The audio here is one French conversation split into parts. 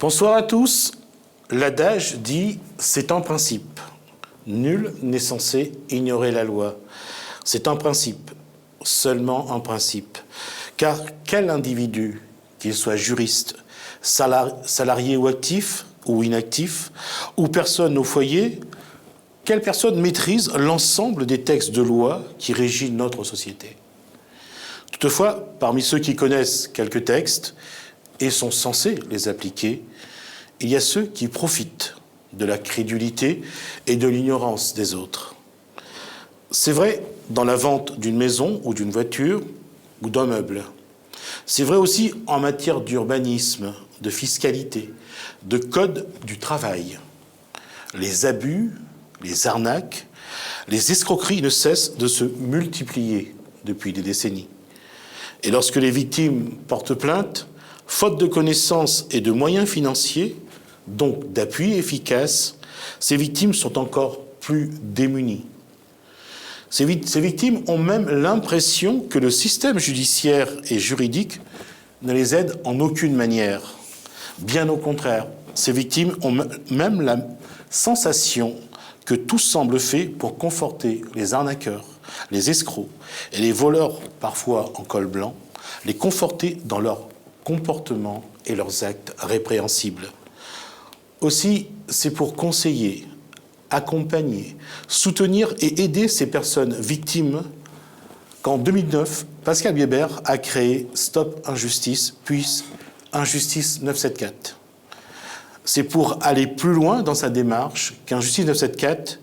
Bonsoir à tous. L'adage dit « c'est un principe ». Nul n'est censé ignorer la loi. C'est un principe, seulement un principe. Car quel individu, qu'il soit juriste, salarié ou actif, ou inactif, ou personne au foyer, quelle personne maîtrise l'ensemble des textes de loi qui régissent notre société? Toutefois, parmi ceux qui connaissent quelques textes et sont censés les appliquer, il y a ceux qui profitent de la crédulité et de l'ignorance des autres. C'est vrai dans la vente d'une maison ou d'une voiture ou d'un meuble. C'est vrai aussi en matière d'urbanisme, de fiscalité, de code du travail. Les abus, les arnaques, les escroqueries ne cessent de se multiplier depuis des décennies. Et lorsque les victimes portent plainte, faute de connaissances et de moyens financiers, donc d'appui efficace, ces victimes sont encore plus démunies. Ces victimes ont même l'impression que le système judiciaire et juridique ne les aide en aucune manière. Bien au contraire, ces victimes ont même la sensation que tout semble fait pour conforter les arnaqueurs, les escrocs et les voleurs, parfois en col blanc, les conforter dans leur comportement et leurs actes répréhensibles. Aussi, c'est pour conseiller, accompagner, soutenir et aider ces personnes victimes qu'en 2009, Pascal Bébert a créé Stop Injustice, puis Injustice 974. C'est pour aller plus loin dans sa démarche qu'Injustice 974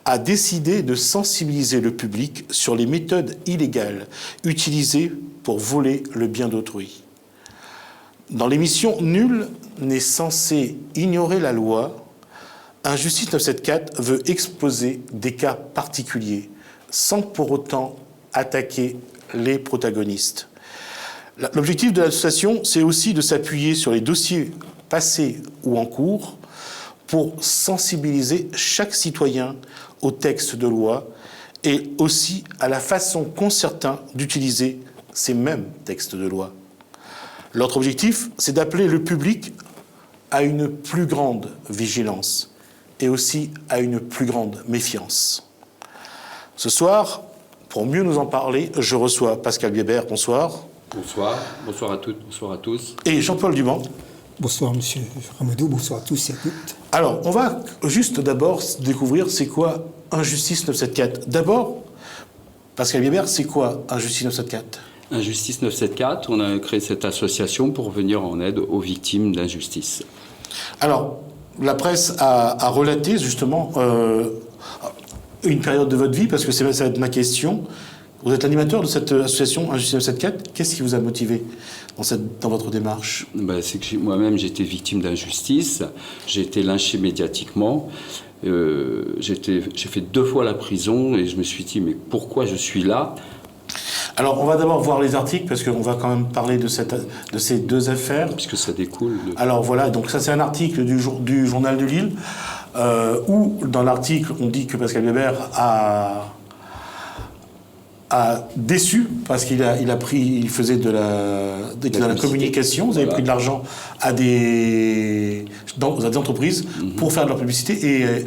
a décidé de sensibiliser le public sur les méthodes illégales utilisées pour voler le bien d'autrui. Dans l'émission « Nul n'est censé ignorer la loi », Injustice 974 veut exposer des cas particuliers, sans pour autant attaquer les protagonistes. L'objectif de l'association, c'est aussi de s'appuyer sur les dossiers passés ou en cours pour sensibiliser chaque citoyen aux textes de loi et aussi à la façon qu'ont certains d'utiliser ces mêmes textes de loi. L'autre objectif, c'est d'appeler le public à une plus grande vigilance et aussi à une plus grande méfiance. Ce soir, pour mieux nous en parler, je reçois Pascal Bébert. Bonsoir. Bonsoir. Bonsoir à toutes, bonsoir à tous. Et Jean-Paul Duban. Bonsoir, monsieur Ramadou. Bonsoir à tous et à toutes. Alors, on va juste d'abord découvrir c'est quoi Injustice 974. D'abord, Pascal Bébert, c'est quoi Injustice 974 ? Injustice 974, on a créé cette association pour venir en aide aux victimes d'injustice. Alors, la presse a relaté justement une période de votre vie, parce que ça va être ma question. Vous êtes l'animateur de cette association Injustice 974. Qu'est-ce qui vous a motivé dans votre démarche ? C'est que moi-même, j'étais victime d'injustice. J'ai été lynché médiatiquement. J'ai fait 2 fois la prison et je me suis dit, mais pourquoi je suis là ? Alors, on va d'abord voir les articles, parce qu'on va quand même parler de ces 2 affaires. Puisque ça découle. Alors voilà, donc ça c'est un article du Journal de Lille, où dans l'article on dit que Pascal Bébert a déçu, parce qu'il faisait de la communication, vous avez pris de l'argent à des entreprises pour faire de leur publicité, et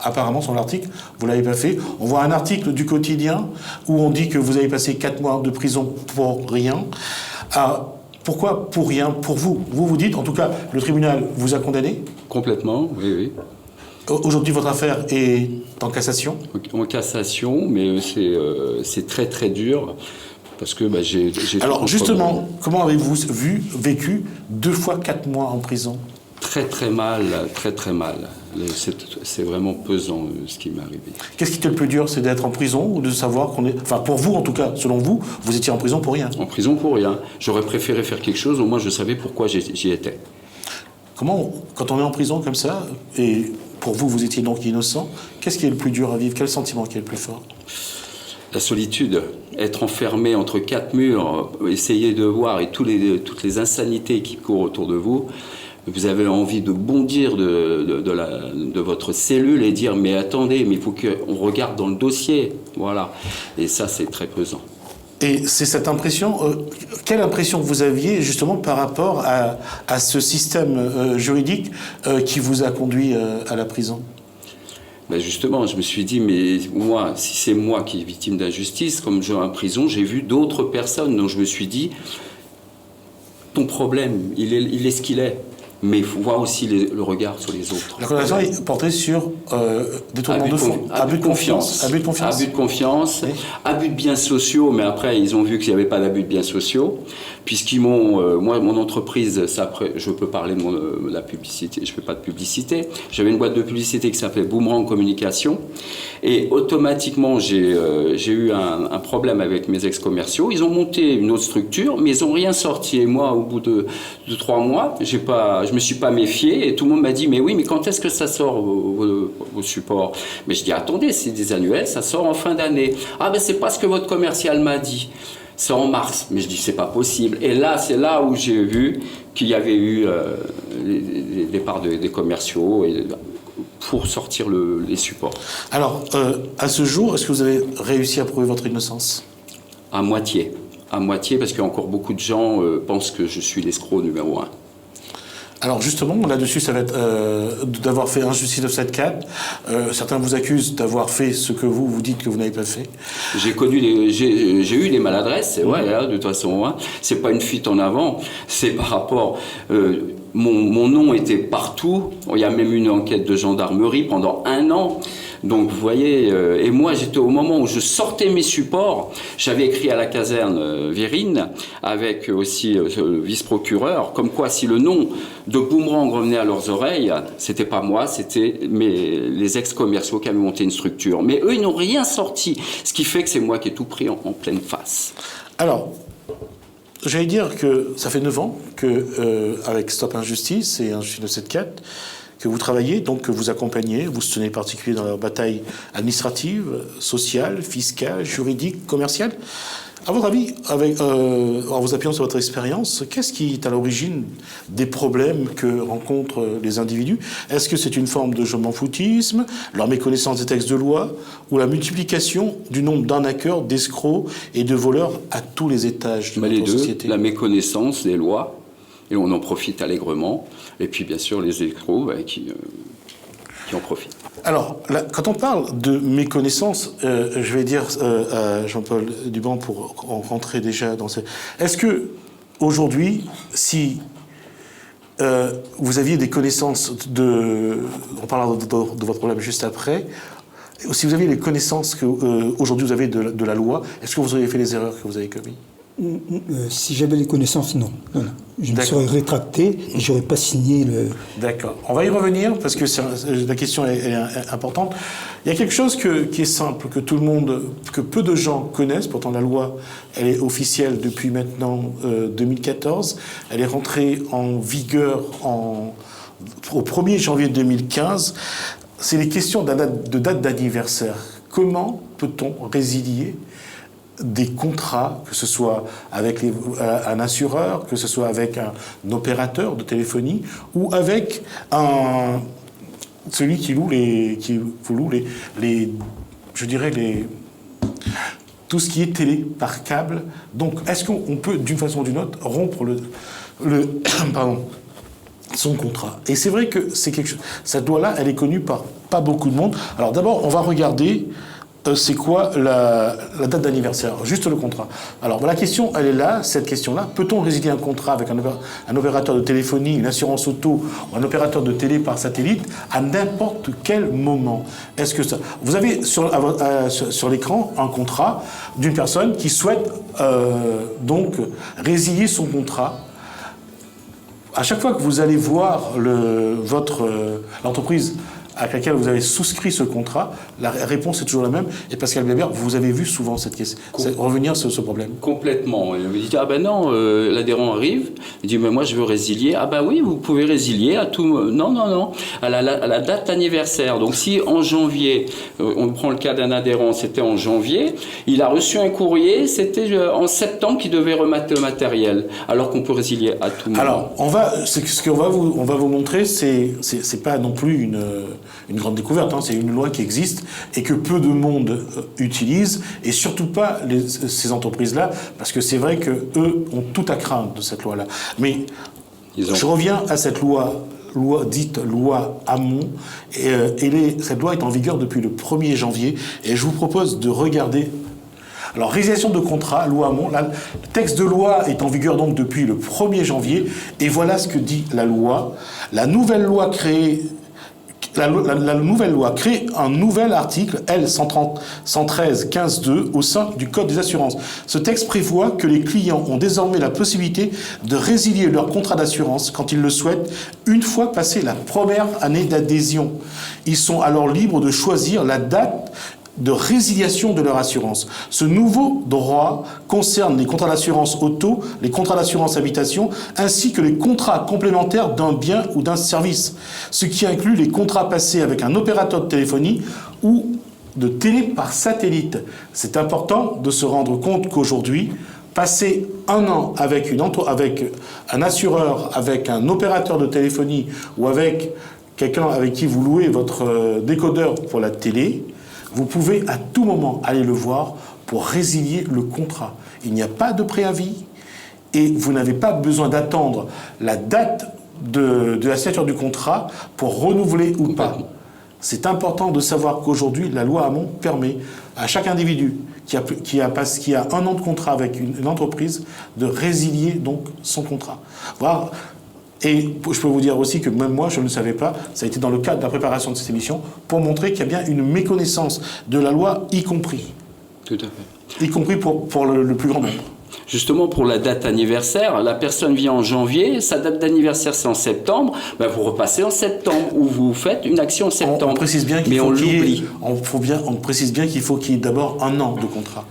apparemment, sur l'article, vous ne l'avez pas fait. On voit un article du Quotidien où on dit que vous avez passé 4 mois de prison pour rien. Pourquoi pour rien pour vous? Vous dites, en tout cas, le tribunal vous a condamné? Complètement, oui. Aujourd'hui, votre affaire est en cassation? En cassation, mais c'est très très dur. Parce que j'ai... Alors justement, comment avez-vous vécu 2 fois 4 mois en prison? Très très mal, très très mal. C'est vraiment pesant ce qui m'est arrivé. Qu'est-ce qui était le plus dur? C'est d'être en prison ou de savoir qu'on est... Enfin, pour vous en tout cas, selon vous, vous étiez en prison pour rien? En prison pour rien. J'aurais préféré faire quelque chose, au moins je savais pourquoi j'y étais. Comment, quand on est en prison comme ça, et pour vous, vous étiez donc innocent, qu'est-ce qui est le plus dur à vivre? Quel sentiment qui est le plus fort? La solitude, être enfermé entre 4 murs, essayer de voir et toutes les insanités qui courent autour de vous. Vous avez envie de bondir de votre cellule et dire « mais attendez, mais il faut qu'on regarde dans le dossier ». Voilà. Et ça, c'est très pesant. Et c'est cette impression, quelle impression vous aviez justement par rapport à ce système juridique qui vous a conduit à la prison? Ben justement, je me suis dit, mais moi, si c'est moi qui est victime d'injustice, comme je vais en prison, j'ai vu d'autres personnes. Donc je me suis dit, ton problème, il est ce qu'il est. Mais il faut voir aussi le regard sur les autres. La condamnation est portée sur détournement de fonds, abus de confiance. Abus de confiance, oui. Abus de biens sociaux, mais après, ils ont vu qu'il n'y avait pas d'abus de biens sociaux, puisqu'ils m'ont... moi, mon entreprise, ça, après, je peux parler de la publicité, je ne fais pas de publicité. J'avais une boîte de publicité qui s'appelait Boomerang Communication, et automatiquement, j'ai eu un problème avec mes ex-commerciaux. Ils ont monté une autre structure, mais ils n'ont rien sorti. Et moi, au bout de 3 mois, je me suis pas méfié et tout le monde m'a dit mais oui, mais quand est-ce que ça sort vos supports? Mais je dis attendez, c'est des annuels, ça sort en fin d'année. Ah ben c'est pas ce que votre commercial m'a dit. C'est en mars. Mais je dis c'est pas possible. Et là, c'est là où j'ai vu qu'il y avait eu les départs des commerciaux pour sortir les supports. Alors, à ce jour, est-ce que vous avez réussi à prouver votre innocence? À moitié. À moitié, parce qu'il y a encore beaucoup de gens pensent que je suis l'escroc numéro 1. Alors justement, là-dessus, ça va être d'avoir fait injustice 974. Certains vous accusent d'avoir fait ce que vous dites que vous n'avez pas fait. J'ai eu des maladresses, c'est vrai, là, de toute façon. Hein. C'est pas une fuite en avant, c'est par rapport... mon nom était partout. Il y a même une enquête de gendarmerie pendant 1 an. Donc vous voyez, et moi j'étais au moment où je sortais mes supports, j'avais écrit à la caserne Vérine, avec aussi le vice-procureur, comme quoi si le nom de Boomerang revenait à leurs oreilles, c'était pas moi, c'était les ex-commerciaux qui avaient monté une structure. Mais eux, ils n'ont rien sorti, ce qui fait que c'est moi qui ai tout pris en pleine face. Alors, j'allais dire que ça fait 9 ans que, avec Stop Injustice et Injustice 974, que vous travaillez, donc que vous accompagnez, vous soutenez particulier dans leur bataille administrative, sociale, fiscale, juridique, commerciale. À votre avis, en vous appuyant sur votre expérience, qu'est-ce qui est à l'origine des problèmes que rencontrent les individus? Est-ce que c'est une forme de je m'en foutisme, leur méconnaissance des textes de loi, ou la multiplication du nombre d'arnaqueurs, d'escrocs et de voleurs à tous les étages de notre société? La méconnaissance des lois, et on en profite allègrement, et puis bien sûr les escrocs qui en profitent. Alors, là, quand on parle de méconnaissance, je vais dire à Jean-Paul Duban pour rentrer déjà dans ce... Est-ce que aujourd'hui, si vous aviez des connaissances on parlera de votre problème juste après, si vous aviez les connaissances qu'aujourd'hui vous avez de la loi, est-ce que vous auriez fait les erreurs que vous avez commises? Si j'avais les connaissances, non. Je me serais rétracté et je n'aurais pas signé le... D'accord. On va y revenir parce que la question est importante. Il y a quelque chose qui est simple, que peu de gens connaissent. Pourtant, la loi, elle est officielle depuis maintenant 2014. Elle est rentrée en vigueur au 1er janvier 2015. C'est les questions de date d'anniversaire. Comment peut-on résilier des contrats, que ce soit avec un assureur, que ce soit avec un opérateur de téléphonie ou avec celui qui loue tout ce qui est télé par câble. Donc, est-ce qu'on peut, d'une façon ou d'une autre, rompre son contrat? Et c'est vrai que c'est quelque chose. Cette loi-là, elle est connue par pas beaucoup de monde. Alors d'abord, on va regarder c'est quoi la date d'anniversaire, juste le contrat. Alors la question, elle est là, cette question-là. Peut-on résilier un contrat avec un opérateur de téléphonie, une assurance auto ou un opérateur de télé par satellite à n'importe quel moment? Est-ce que ça... Vous avez sur l'écran un contrat d'une personne qui souhaite donc résilier son contrat. À chaque fois que vous allez voir l'entreprise avec laquelle vous avez souscrit ce contrat, la réponse est toujours la même. Et Pascal Weber, vous avez vu souvent cette question, revenir sur ce problème. Complètement. Il me dit, ah ben non, l'adhérent arrive, il dit, mais moi je veux résilier. Ah ben oui, vous pouvez résilier à tout... Non, à la date anniversaire. Donc si en janvier, on prend le cas d'un adhérent, c'était en janvier, il a reçu un courrier, c'était en septembre qu'il devait remettre le matériel, alors qu'on peut résilier à tout moment. Alors, ce qu'on va vous montrer, c'est pas non plus une grande découverte. Hein. C'est une loi qui existe et que peu de monde utilise, et surtout pas ces entreprises-là, parce que c'est vrai qu'eux ont tout à craindre de cette loi-là. Mais je reviens à cette loi dite loi Hamon, et cette loi est en vigueur depuis le 1er janvier, et je vous propose de regarder. Alors, résiliation de contrat, loi Hamon, le texte de loi est en vigueur donc depuis le 1er janvier, et voilà ce que dit la loi. La nouvelle loi crée un nouvel article L113-15-2 au sein du Code des assurances. Ce texte prévoit que les clients ont désormais la possibilité de résilier leur contrat d'assurance quand ils le souhaitent, une fois passée la première année d'adhésion. Ils sont alors libres de choisir la date de résiliation de leur assurance. Ce nouveau droit concerne les contrats d'assurance auto, les contrats d'assurance habitation, ainsi que les contrats complémentaires d'un bien ou d'un service, ce qui inclut les contrats passés avec un opérateur de téléphonie ou de télé par satellite. C'est important de se rendre compte qu'aujourd'hui, passer un an avec un assureur, avec un opérateur de téléphonie ou avec quelqu'un avec qui vous louez votre décodeur pour la télé, vous pouvez à tout moment aller le voir pour résilier le contrat. Il n'y a pas de préavis et vous n'avez pas besoin d'attendre la date de la signature du contrat pour renouveler ou pas. C'est important de savoir qu'aujourd'hui, la loi Hamon permet à chaque individu qui a un an de contrat avec une entreprise de résilier donc son contrat. Voilà. Et je peux vous dire aussi que même moi, je ne le savais pas, ça a été dans le cadre de la préparation de cette émission, pour montrer qu'il y a bien une méconnaissance de la loi, y compris. Tout à fait. Y compris pour le plus grand nombre. Justement, pour la date anniversaire, la personne vient en janvier, sa date d'anniversaire c'est en septembre, ben vous repassez en septembre, ou vous faites une action en septembre. On précise bien qu'il mais faut on qu'il l'oublie. On précise bien qu'il faut qu'il y ait d'abord un an de contrat.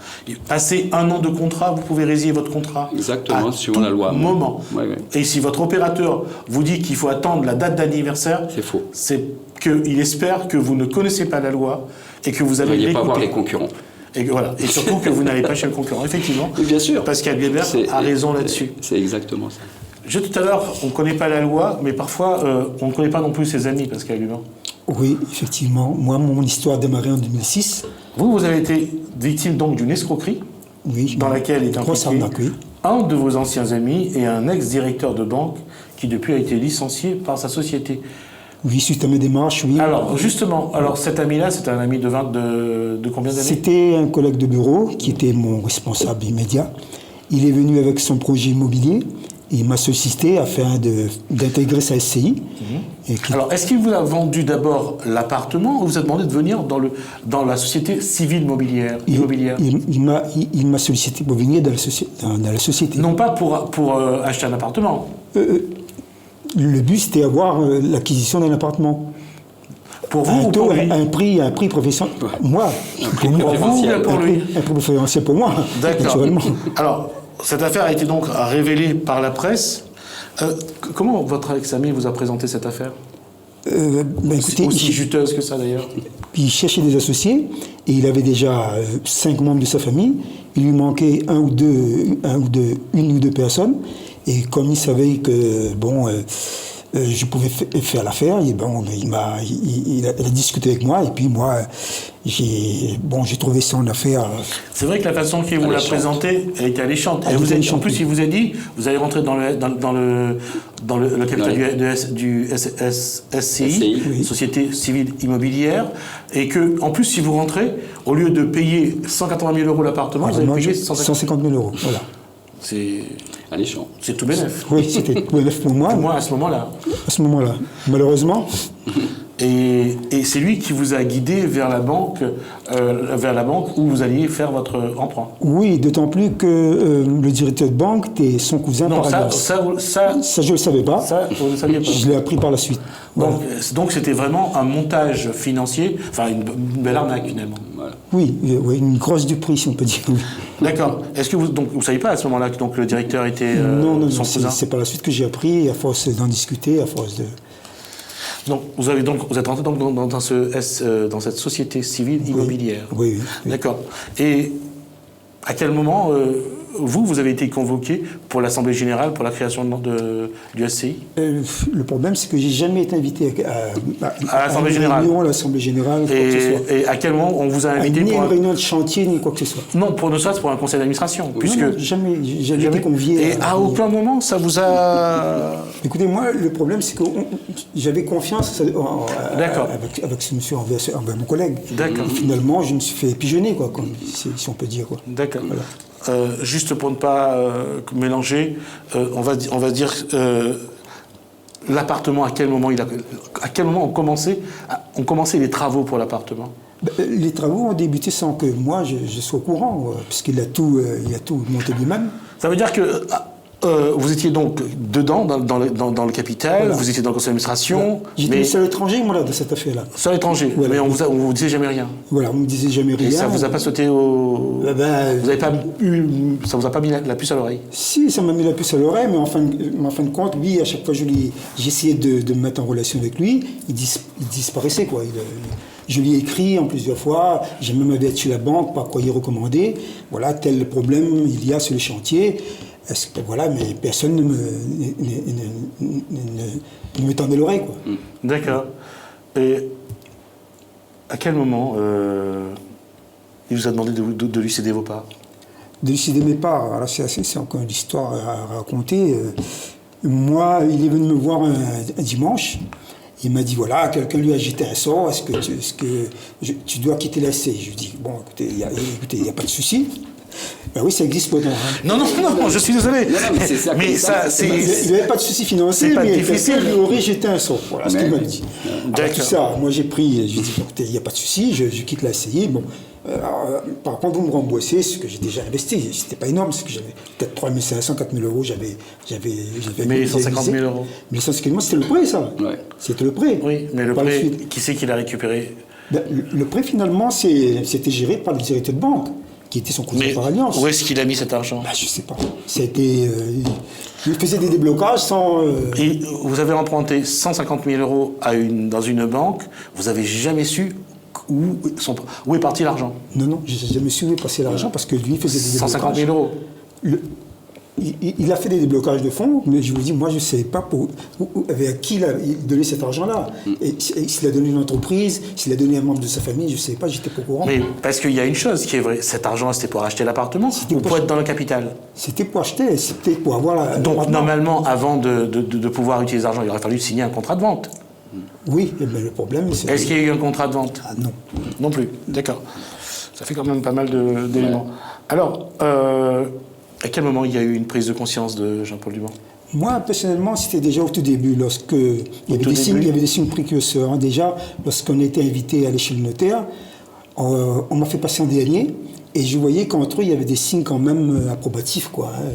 Passer un an de contrat, vous pouvez résilier votre contrat. Exactement, suivant la loi. Moment. Ouais. Et si votre opérateur vous dit qu'il faut attendre la date d'anniversaire, c'est faux. C'est qu'il espère que vous ne connaissez pas la loi et que vous allez l'écouter. Vous n'allez pas voir les concurrents. Et voilà. Et surtout que vous n'allez pas chez le concurrent, effectivement. Oui, bien sûr. Pascal Bieber a raison là-dessus. C'est exactement ça. Tout à l'heure, on ne connaît pas la loi, mais parfois, on ne connaît pas non plus ses amis, Pascal Bieber. Oui, effectivement. Moi, mon histoire a démarré en 2006. Vous avez été victime donc d'une escroquerie, dans laquelle est impliqué un de vos anciens amis et un ex-directeur de banque qui depuis a été licencié par sa société. Oui, suite à mes démarches, oui. Alors, justement, cet ami-là, c'était un ami de combien d'années? C'était un collègue de bureau qui était mon responsable immédiat. Il est venu avec son projet immobilier et il m'a sollicité afin d'intégrer sa SCI. Alors, est-ce qu'il vous a vendu d'abord l'appartement ou vous a demandé de venir dans la société civile immobilière? Il m'a sollicité pour venir dans la société. Non pas pour acheter un appartement. Le but, c'était avoir l'acquisition d'un appartement. Pour vous ou pour lui? Un prix professionnel. Moi. Pour vous ou pour lui? Un prix professionnel pour moi, naturellement. Alors, cette affaire a été donc révélée par la presse. Comment votre ex-ami vous a présenté cette affaire? Écoutez, aussi juteuse que ça, d'ailleurs. Il cherchait des associés et il avait déjà 5 membres de sa famille. Il lui manquait une ou deux personnes. Et comme il savait que je pouvais faire l'affaire, il a discuté avec moi. Et puis moi, j'ai trouvé son affaire. C'est vrai que la façon qu'il vous l'a présentée, elle était alléchante. En plus, il vous a dit, vous allez rentrer dans le capital du SCI, oui. Société Civile Immobilière, et que, en plus, si vous rentrez, au lieu de payer 180 000 € l'appartement, vous allez payer 150 000 €. Voilà. C'est alléchant. C'est tout bénef. Oui, c'était tout bénef pour moi. Pour moi, à ce moment-là. À ce moment-là. Malheureusement. Et c'est lui qui vous a guidé vers la banque où vous alliez faire votre emprunt. Oui, d'autant plus que le directeur de banque était son cousin par alliance. Ça, je ne le savais pas. Ça, vous ne le saviez pas. Je l'ai appris par la suite. Donc c'était vraiment un montage financier, enfin une belle arnaque finalement. Voilà. Oui, une grosse duperie, si on peut dire. D'accord. Est-ce que vous ne saviez pas à ce moment-là que donc, le directeur était son cousin? C'est par la suite que j'ai appris, à force d'en discuter, à force de... Donc vous êtes rentré donc dans cette société civile immobilière. Oui. D'accord. Et à quel moment vous avez été convoqué pour l'Assemblée Générale, pour la création du SCI? Le problème, c'est que j'ai jamais été invité À l'Assemblée Générale. À l'Assemblée Générale, quoi que ce soit. Et à quel moment on vous a invité Ni pour une réunion de chantier, ni quoi que ce soit. Non, pour nous, ça, c'est pour un conseil d'administration. Puisque... Non, jamais été convié. Et à aucun moment, ça vous a... Écoutez, moi, le problème, c'est que j'avais confiance avec ce monsieur envers mon collègue. D'accord. Et finalement, je me suis fait pigeonner, quoi, si on peut dire. Quoi. D'accord. Voilà. Juste pour ne pas mélanger, on va dire l'appartement. À quel moment ont commencé les travaux pour l'appartement? Les travaux ont débuté sans que moi je sois au courant, puisqu'il a tout monté lui-même. Ça veut dire que vous étiez donc dedans, dans le capital, voilà. Vous étiez dans le conseil d'administration. Voilà. J'étais seul étranger, moi, là, de cette affaire-là. Seul étranger, voilà. Mais on vous disait jamais rien. Voilà, on ne me disait jamais rien. Et ça vous a pas sauté au... ça vous a pas mis la puce à l'oreille? Si, ça m'a mis la puce à l'oreille, mais en fin de compte, lui, à chaque fois j'essayais de me mettre en relation avec lui, il disparaissait, quoi. Je lui ai écrit en plusieurs fois, j'ai même averti la banque par courrier recommandé, voilà, tel problème il y a sur le chantier. Voilà, mais personne ne me tendait l'oreille, quoi. D'accord. Et à quel moment il vous a demandé de lui céder vos parts? De lui céder mes parts, alors c'est encore une histoire à raconter. Moi, il est venu me voir un dimanche. Il m'a dit, voilà, quelqu'un lui a jeté un sort, est-ce que tu dois quitter la SCI? Je lui dis, bon, écoutez, il n'y a pas de souci. Ben oui, ça existe pour moi. Non, je suis désolé. Non, mais ça, il n'y avait pas de souci financier, mais quelqu'un lui aurait jeté un sort. Voilà ce qu'il m'a dit. Alors, tout ça, moi j'ai pris, je lui ai dit, écoutez, il n'y a pas de souci, je quitte la SCI. Bon, par contre, vous me remboursez ce que j'ai déjà investi. C'était pas énorme, parce que j'avais peut-être 3 500, 4 000 euros, j'avais 150 000 euros. Mais 150 000, c'était le prêt, ça. Ouais. C'était le prêt. Oui, mais le prêt, qui c'est qui l'a récupéré? Le prêt, finalement, c'était géré par le directeur de banque, qui était son cousin par alliance. Où est-ce qu'il a mis cet argent? Je ne sais pas. Il faisait des déblocages sans... Et vous avez emprunté 150 000 euros dans une banque, vous n'avez jamais su où est parti l'argent? Non, je n'ai jamais su où est passé l'argent parce que lui il faisait des déblocages. 150 000 euros il a fait des déblocages de fonds, mais je vous dis, moi je ne savais pas avec qui il a donné cet argent-là. Et s'il a donné une entreprise, s'il a donné un membre de sa famille, je ne savais pas, j'étais pas au courant. Mais parce qu'il y a une chose qui est vraie, cet argent c'était pour acheter l'appartement ou pour être dans le capital? C'était pour acheter, c'était pour avoir Donc normalement, avant de pouvoir utiliser l'argent, il aurait fallu signer un contrat de vente. Oui, mais le problème c'est... Est-ce qu'il y a eu un contrat de vente? Non. Non plus, d'accord. Ça fait quand même pas mal d'éléments. Ouais. Alors, à quel moment il y a eu une prise de conscience de Jean-Paul Duban? Moi, personnellement, c'était déjà au tout début, il y avait des signes précurseurs. Hein, déjà, lorsqu'on était invité à aller chez le notaire, on m'a fait passer en dernier, et je voyais qu'entre eux, il y avait des signes quand même approbatifs, quoi. Hein.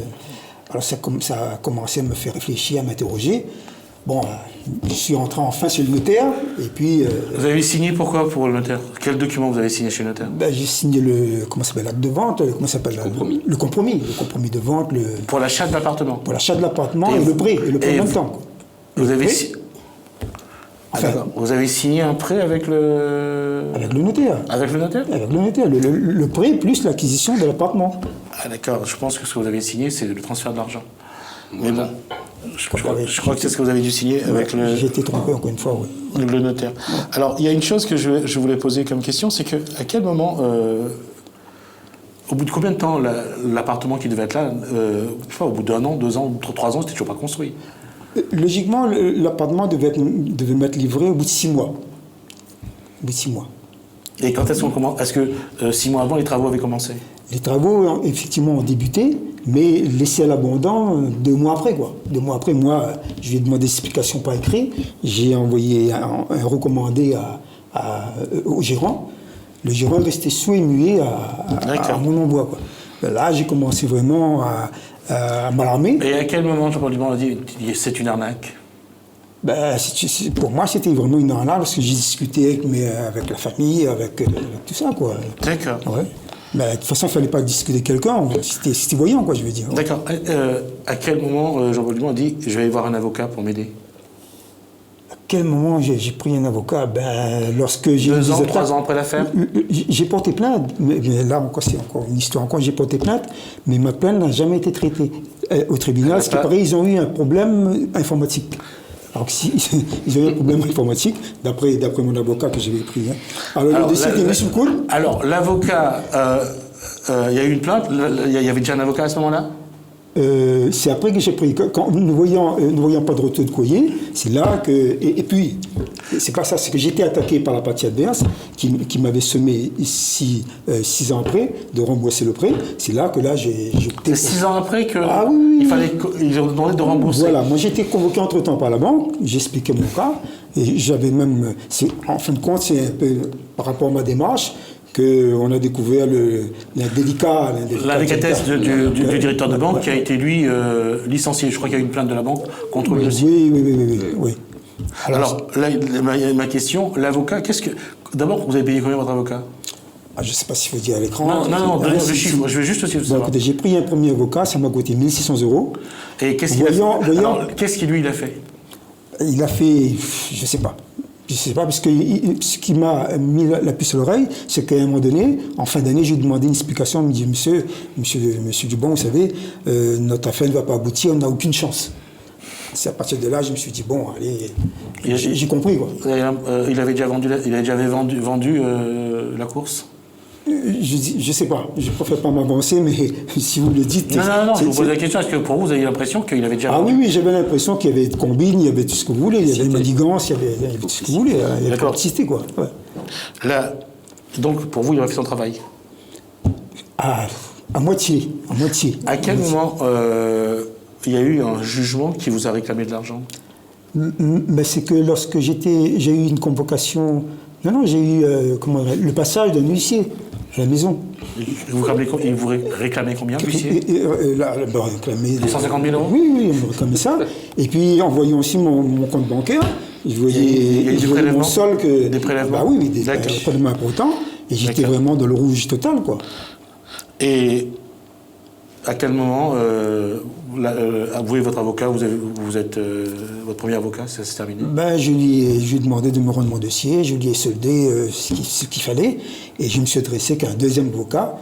Alors ça a commencé à me faire réfléchir, à m'interroger. Bon, je suis rentré enfin chez le notaire, et puis... Vous avez signé pourquoi pour le notaire? Quel document vous avez signé chez le notaire? J'ai signé l'acte de vente, le compromis de vente. Pour l'achat de l'appartement? Pour l'achat de l'appartement et le prêt en même temps. Vous avez vous avez signé un prêt avec le... Avec le notaire. Avec le notaire? Avec le notaire, le prêt plus l'acquisition de l'appartement. Ah d'accord, je pense que ce que vous avez signé, c'est le transfert de l'argent. Mais bon, je crois que c'est ce que vous avez dû signer avec le... J'ai été trompé encore une fois, oui. Le notaire. Ouais. Alors, il y a une chose que je voulais poser comme question, c'est qu'à quel moment, au bout de combien de temps l'appartement qui devait être là, je sais pas, au bout d'1 an, 2 ans, 3 ans, c'était toujours pas construit? Logiquement, l'appartement devait m'être livré au bout de 6 mois. Au bout de 6 mois. Et quand est-ce qu'on commence? Est-ce que 6 mois avant, les travaux avaient commencé? Les travaux, effectivement, ont débuté, mais laissés à l'abandon 2 mois après, quoi. 2 mois après, moi, je lui ai demandé des explications par écrit. J'ai envoyé un recommandé au gérant. Le gérant est resté sourd et muet à mon envoi, quoi. Là, j'ai commencé vraiment à m'alarmer. Et à quel moment, Jean-Paul Duban a dit c'est une arnaque? Pour moi, c'était vraiment une arnaque parce que j'ai discuté avec la famille, avec tout ça, quoi. D'accord. Ouais. Mais de toute façon, il ne fallait pas discuter avec quelqu'un, c'était voyant, quoi, je veux dire. D'accord. À quel moment Jean-Paul Duban a dit je vais aller voir un avocat pour m'aider? Quel moment j'ai pris un avocat? Lorsque j'ai 2 ans, 3 ans après l'affaire? J'ai porté plainte, mais là encore, c'est encore une histoire. Encore, j'ai porté plainte, mais ma plainte n'a jamais été traitée au tribunal. Ce qui paraît, ils ont eu un problème informatique. Alors si ils ont eu un problème informatique, d'après mon avocat que j'avais pris. Hein. Alors le dossier était mis sous le coude. Alors l'avocat, il y a eu une plainte. Il y avait déjà un avocat à ce moment-là? C'est après que j'ai pris. Ne voyant pas de retour de courrier, c'est là que. Et puis, c'est pas ça, c'est que j'étais attaqué par la partie adverse qui m'avait sommé 6 ans après de rembourser le prêt. C'est là que j'ai C'est 6 ans après que ah, oui. ils ont demandé de rembourser. Voilà, moi j'ai été convoqué entre-temps par la banque, j'expliquais mon cas, et j'avais même. En fin de compte, c'est un peu par rapport à ma démarche qu'on a découvert la délicatesse du directeur de banque qui a été, lui, licencié. Je crois qu'il y a eu une plainte de la banque contre lui aussi. Oui. Alors ma question, l'avocat, D'abord, vous avez payé combien votre avocat? Je ne sais pas s'il faut dire à l'écran. Non, donnez le chiffre, je vais juste aussi le savoir. Écoutez, j'ai pris un premier avocat, ça m'a coûté 1 600 €. Et qu'est-ce qu'il a fait? Alors, qu'est-ce qu'il, lui, il a fait? Il a fait, je ne sais pas. Je ne sais pas, parce que ce qui m'a mis la puce à l'oreille, c'est qu'à un moment donné, en fin d'année, j'ai demandé une explication. Il me dit, monsieur Dubon, vous savez, notre affaire ne va pas aboutir, on n'a aucune chance. C'est à partir de là, je me suis dit, bon, allez, j'ai compris, quoi. Il avait déjà vendu la course? Je sais pas, je préfère pas m'avancer, mais si vous le dites... Non, je vous pose la question, est-ce que pour vous, vous avez l'impression qu'il avait déjà... Ah oui, j'avais l'impression qu'il y avait de combine, il y avait tout ce que vous voulez, il y avait une manigance, il y avait tout ce que vous voulez, il y avait l'artistique, quoi. Ouais. Là, donc, pour vous, il a fait son travail? À moitié. À quel moment il y a eu un jugement qui vous a réclamé de l'argent? C'est que lorsque j'ai eu une convocation... Non, j'ai eu le passage d'un huissier à la maison. Il vous réclamait combien, l'huissier? Réclamait 250 000 €? Oui, il me réclamait ça. Et puis, en voyant aussi mon compte bancaire, je voyais mon sol que... Des prélèvements? Bah oui, des prélèvements importants. Et j'étais vraiment dans le rouge total, quoi. Et à quel moment, vous et votre avocat, vous êtes votre premier avocat, ça s'est terminé? Je lui ai demandé de me rendre mon dossier, je lui ai soldé ce qu'il fallait, et je me suis adressé qu'à un deuxième avocat.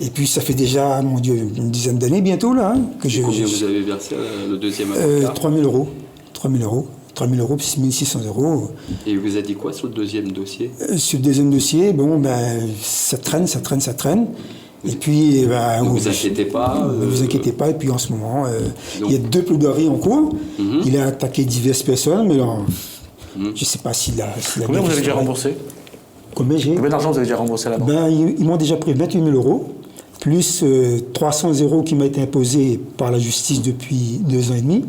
Et puis ça fait déjà, mon Dieu, une dizaine d'années bientôt, là, que Combien vous avez versé le deuxième avocat? 3 000 €. 3 000 €, puis 1 600 €. Et il vous a dit quoi sur le deuxième dossier? Sur le deuxième dossier, ça traîne. Et puis, ne vous inquiétez pas. Ne vous inquiétez pas. Et puis en ce moment, il y a 2 plaidoiries en cours. Il a attaqué diverses personnes, mais là, je ne sais pas s'il a. Combien vous avez déjà remboursé? Combien d'argent vous avez déjà remboursé à la banque? Ils m'ont déjà pris 28 000 €, plus 300 € qui m'a été imposé par la justice depuis 2 ans et demi.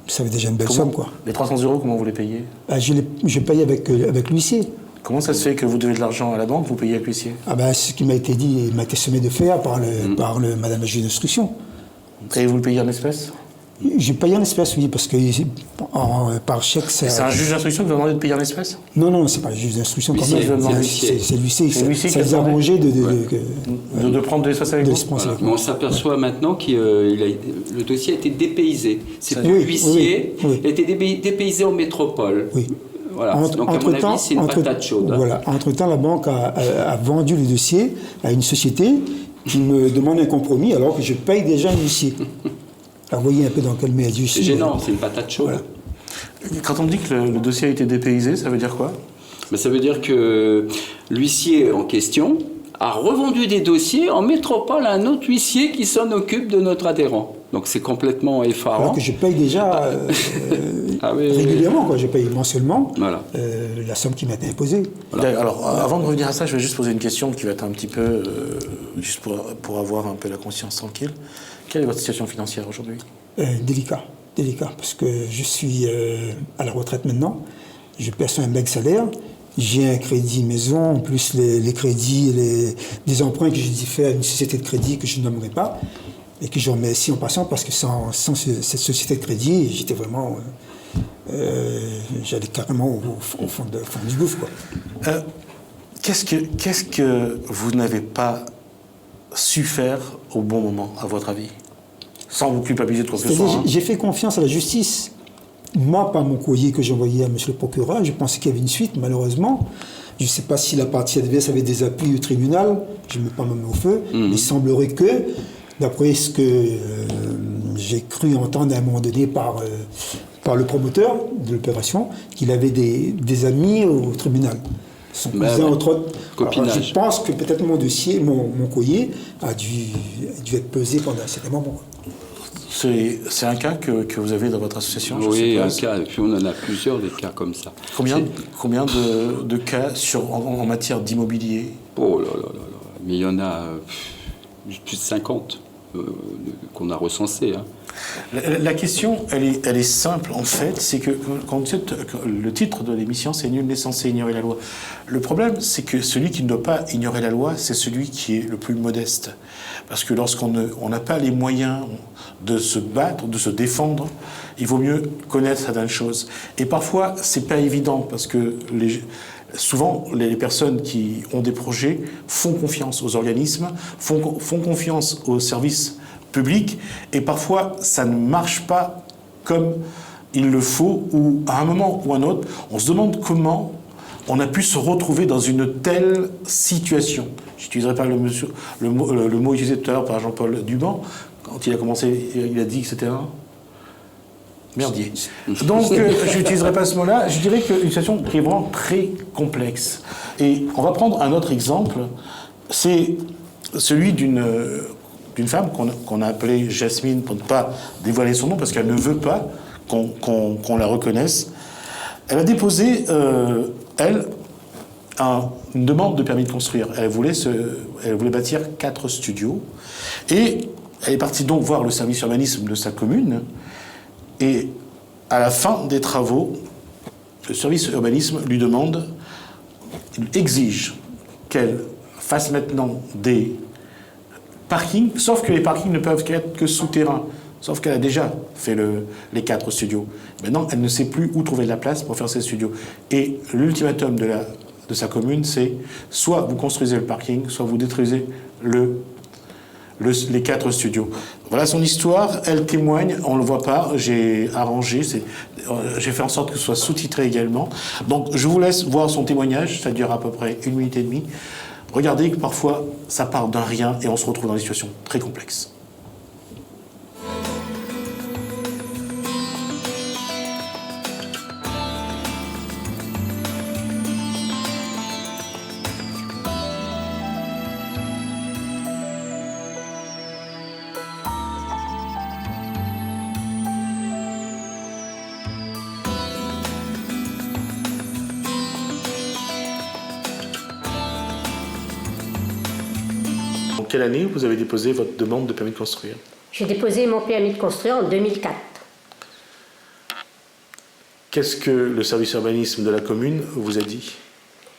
Ça fait déjà une belle somme, quoi. Les 300 €, comment vous les payez? Je paye avec l'huissier. Comment ça se fait que vous devez de l'argent à la banque, vous payez avec l'huissier? C'est ce qui m'a été dit, il m'a été sommé de faire par madame la juge d'instruction. Et vous le payez en espèces? J'ai payé en espèces, oui, parce que par chèque, ça... C'est un juge d'instruction qui vous a demandé de payer en espèces? Non, c'est pas le juge d'instruction quand même. C'est l'huissier. Ça les a arrangé de prendre de l'espèce avec vous. Voilà. On s'aperçoit maintenant que le dossier a été dépaysé. C'est plus l'huissier, il a été dépaysé en métropole. Oui. Voilà. Donc, à mon avis, c'est une patate chaude. Voilà. Entre-temps, la banque a vendu le dossier à une société qui me demande un compromis alors que je paye déjà un huissier. Alors, vous voyez un peu dans quel milieu je suis. C'est gênant, c'est une patate chaude. Voilà. Quand on dit que le dossier a été dépaysé, ça veut dire quoi? Ça veut dire que l'huissier en question a revendu des dossiers en métropole à un autre huissier qui s'en occupe de notre adhérent. Donc c'est complètement effarant. Alors que je paye déjà régulièrement, quoi. Je paye mensuellement la somme qui m'a été imposée. Voilà. Alors avant de revenir à ça, je vais juste poser une question qui va être un petit peu, juste pour avoir un peu la conscience tranquille. Quelle est votre situation financière aujourd'hui? Délicat, parce que je suis à la retraite maintenant, je perçois un maigre salaire, j'ai un crédit maison, en plus les crédits, des emprunts que j'ai dû faire à une société de crédit que je ne nommerai pas, et que je remercie en passant, parce que sans cette société de crédit, j'étais vraiment... j'allais carrément au fond du gouffre, quoi. Qu'est-ce que vous n'avez pas su faire au bon moment, à votre avis? Sans vous culpabiliser de quoi que ce soit. J'ai fait confiance à la justice. moi, par mon courrier que j'ai envoyé à monsieur le procureur, je pensais qu'il y avait une suite, malheureusement. Je ne sais pas si la partie adverse avait des appuis au tribunal, je ne mets pas ma main au feu, mais il semblerait que, d'après ce que j'ai cru entendre à un moment donné par le promoteur de l'opération, qu'il avait des amis au tribunal. Son cousin, entre autres. Alors, je pense que peut-être mon dossier, mon courrier, a dû être pesé pendant un certain moment. C'est un cas que vous avez dans votre association? Oui, un cas, et puis on en a plusieurs des cas comme ça. Combien de cas en matière d'immobilier? Oh là là là là, mais il y en a plus de 50 qu'on a recensés. Hein. La question, elle est simple en fait, c'est que quand le titre de l'émission, c'est Nul n'est censé ignorer la loi. Le problème, c'est que celui qui ne doit pas ignorer la loi, c'est celui qui est le plus modeste. Parce que lorsqu'on n'a pas les moyens de se battre, de se défendre, il vaut mieux connaître certaines choses. Et parfois, c'est pas évident parce que souvent, les personnes qui ont des projets font confiance aux organismes, font confiance aux services publics, et parfois, ça ne marche pas comme il le faut, ou à un moment ou à un autre, on se demande comment on a pu se retrouver dans une telle situation. Je n'utiliserai pas le mot utilisé tout à l'heure par Jean-Paul Duban. Quand il a commencé, il a dit que c'était un merdier. Donc, je n'utiliserai pas ce mot-là. Je dirais qu'une situation qui est vraiment très complexe. Et on va prendre un autre exemple. C'est celui d'une femme qu'on a appelée Jasmine, pour ne pas dévoiler son nom, parce qu'elle ne veut pas qu'on la reconnaisse. Elle a déposé, une demande de permis de construire. Elle voulait bâtir 4 studios. Et elle est partie donc voir le service urbanisme de sa commune. Et à la fin des travaux, le service urbanisme lui exige qu'elle fasse maintenant des parkings, sauf que les parkings ne peuvent être que souterrains. Sauf qu'elle a déjà fait les 4 studios. Maintenant, elle ne sait plus où trouver de la place pour faire ces studios. Et l'ultimatum de sa commune, c'est soit vous construisez le parking, soit vous détruisez les 4 studios. Voilà son histoire, elle témoigne, on ne le voit pas, j'ai arrangé, j'ai fait en sorte que ce soit sous-titré également. Donc je vous laisse voir son témoignage, ça dure à peu près 1 minute et demie. Regardez que parfois ça part d'un rien et on se retrouve dans des situations très complexes. En quelle année vous avez déposé votre demande de permis de construire? J'ai déposé mon permis de construire en 2004. Qu'est-ce que le service urbanisme de la commune vous a dit?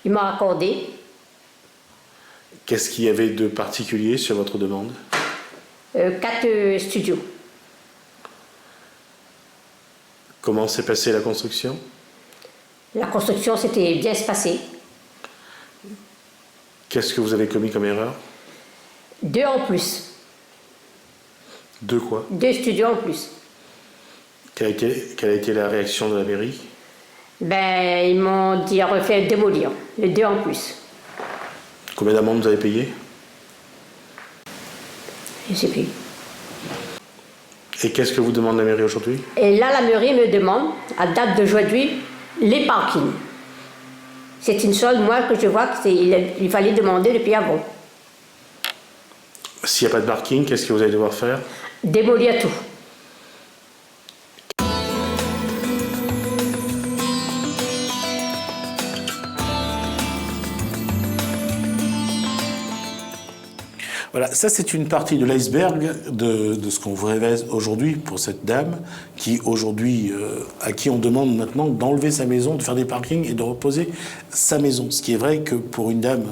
Il m'a accordé. Qu'est-ce qu'il y avait de particulier sur votre demande? 4 studios. Comment s'est passée la construction? La construction s'était bien passée. Qu'est-ce que vous avez commis comme erreur? 2 en plus. De quoi? 2 studios en plus. Quelle a été la réaction de la mairie? Ben, ils m'ont dit à refaire démolir. Les 2 en plus. Combien d'amendes vous avez payé? Je ne sais plus. Et qu'est-ce que vous demande la mairie aujourd'hui? Et là, la mairie me demande, à date d'aujourd'hui, les parkings. C'est une chose, moi, que je vois qu'il fallait demander depuis avant. S'il n'y a pas de parking, qu'est-ce que vous allez devoir faire? Démolir tout. Voilà, ça c'est une partie de l'iceberg de ce qu'on vous révèle aujourd'hui pour cette dame qui aujourd'hui, à qui on demande maintenant d'enlever sa maison, de faire des parkings et de reposer sa maison. Ce qui est vrai que pour une dame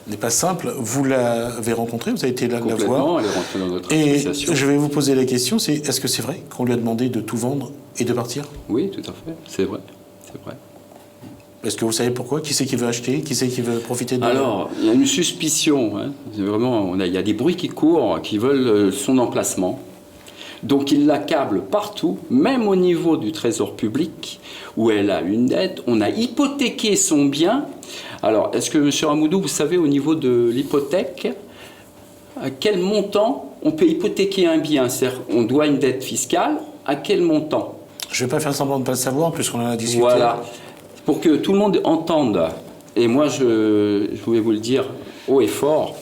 n'est pas simple. Vous l'avez rencontrée, vous avez été la voir. Elle est rentrée dans notre et association. Je vais vous poser la question, c'est est-ce que c'est vrai qu'on lui a demandé de tout vendre et de partir? Oui, tout à fait, c'est vrai, c'est vrai. Est-ce que vous savez pourquoi? Qui c'est qui veut acheter? Qui c'est qui veut profiter de... Alors, il y a une suspicion. Hein. C'est vraiment, il y a des bruits qui courent, qui veulent son emplacement. Donc il l'accable partout, même au niveau du trésor public, où elle a une dette. On a hypothéqué son bien. Alors, est-ce que, M. Ramoudou, vous savez, au niveau de l'hypothèque, à quel montant on peut hypothéquer un bien? C'est-à-dire, on doit une dette fiscale, à quel montant? Je ne vais pas faire semblant de ne pas le savoir, puisqu'on en a discuté. Voilà. Pour que tout le monde entende, et moi je voulais vous le dire haut et fort,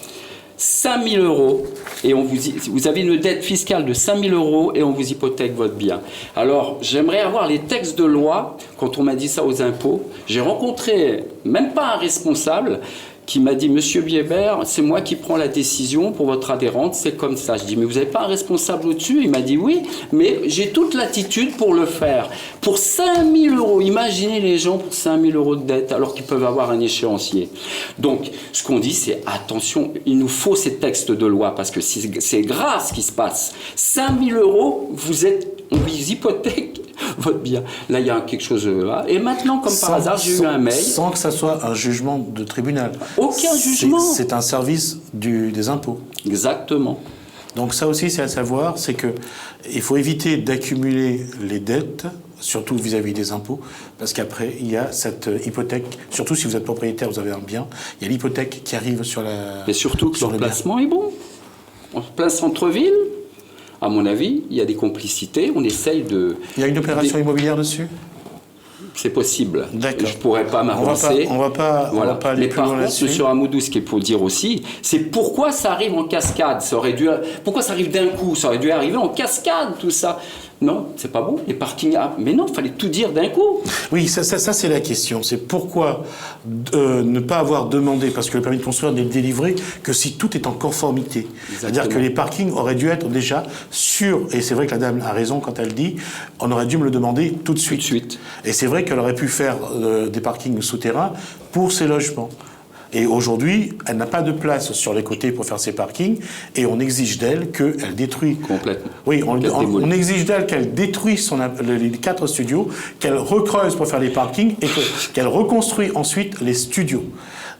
5 000 euros, et vous avez une dette fiscale de 5 000 euros et on vous hypothèque votre bien. Alors, j'aimerais avoir les textes de loi. Quand on m'a dit ça aux impôts, j'ai rencontré même pas un responsable qui m'a dit « Monsieur Biébert, c'est moi qui prends la décision pour votre adhérente, c'est comme ça. » Je dis « Mais vous n'avez pas un responsable au-dessus ?» Il m'a dit « Oui, mais j'ai toute l'attitude pour le faire. » Pour 5 000 euros, imaginez les gens pour 5 000 euros de dette alors qu'ils peuvent avoir un échéancier. Donc, ce qu'on dit, c'est attention, il nous faut ces textes de loi parce que c'est grave ce qui se passe. 5 000 euros, on vous hypothèque votre bien. Là, il y a quelque chose là. Et maintenant, comme par hasard, j'ai eu un mail. Sans que ça soit un jugement de tribunal. Aucun jugement. C'est un service des impôts. Exactement. Donc ça aussi, c'est à savoir, c'est qu'il faut éviter d'accumuler les dettes, surtout vis-à-vis des impôts, parce qu'après, il y a cette hypothèque, surtout si vous êtes propriétaire, vous avez un bien, il y a l'hypothèque qui arrive sur la... Et surtout que le placement est bon. En plein centre-ville, à mon avis, il y a des complicités, on essaye de... Il y a une opération immobilière dessus ? C'est possible. D'accord. Je ne pourrais pas m'avancer. On va pas aller Mais plus par loin contre, là-dessus. M. Ramoudou, ce qu'il faut dire aussi, c'est pourquoi ça arrive en cascade. Pourquoi ça arrive d'un coup? Ça aurait dû arriver en cascade, tout ça. Non, c'est pas bon. Les parkings... mais non, il fallait tout dire d'un coup. Oui, ça c'est la question. C'est pourquoi ne pas avoir demandé, parce que le permis de construire n'est délivré que si tout est en conformité. C'est-à-dire que les parkings auraient dû être déjà sûrs. Et c'est vrai que la dame a raison quand elle dit on aurait dû me le demander tout de suite. Tout de suite. Et c'est vrai qu'elle aurait pu faire des parkings souterrains pour ses logements. Et aujourd'hui, elle n'a pas de place sur les côtés pour faire ses parkings, et on exige d'elle qu'elle détruit... Complètement. Oui, on exige d'elle qu'elle détruise les 4 studios, qu'elle recreuse pour faire les parkings, et qu'elle reconstruit ensuite les studios.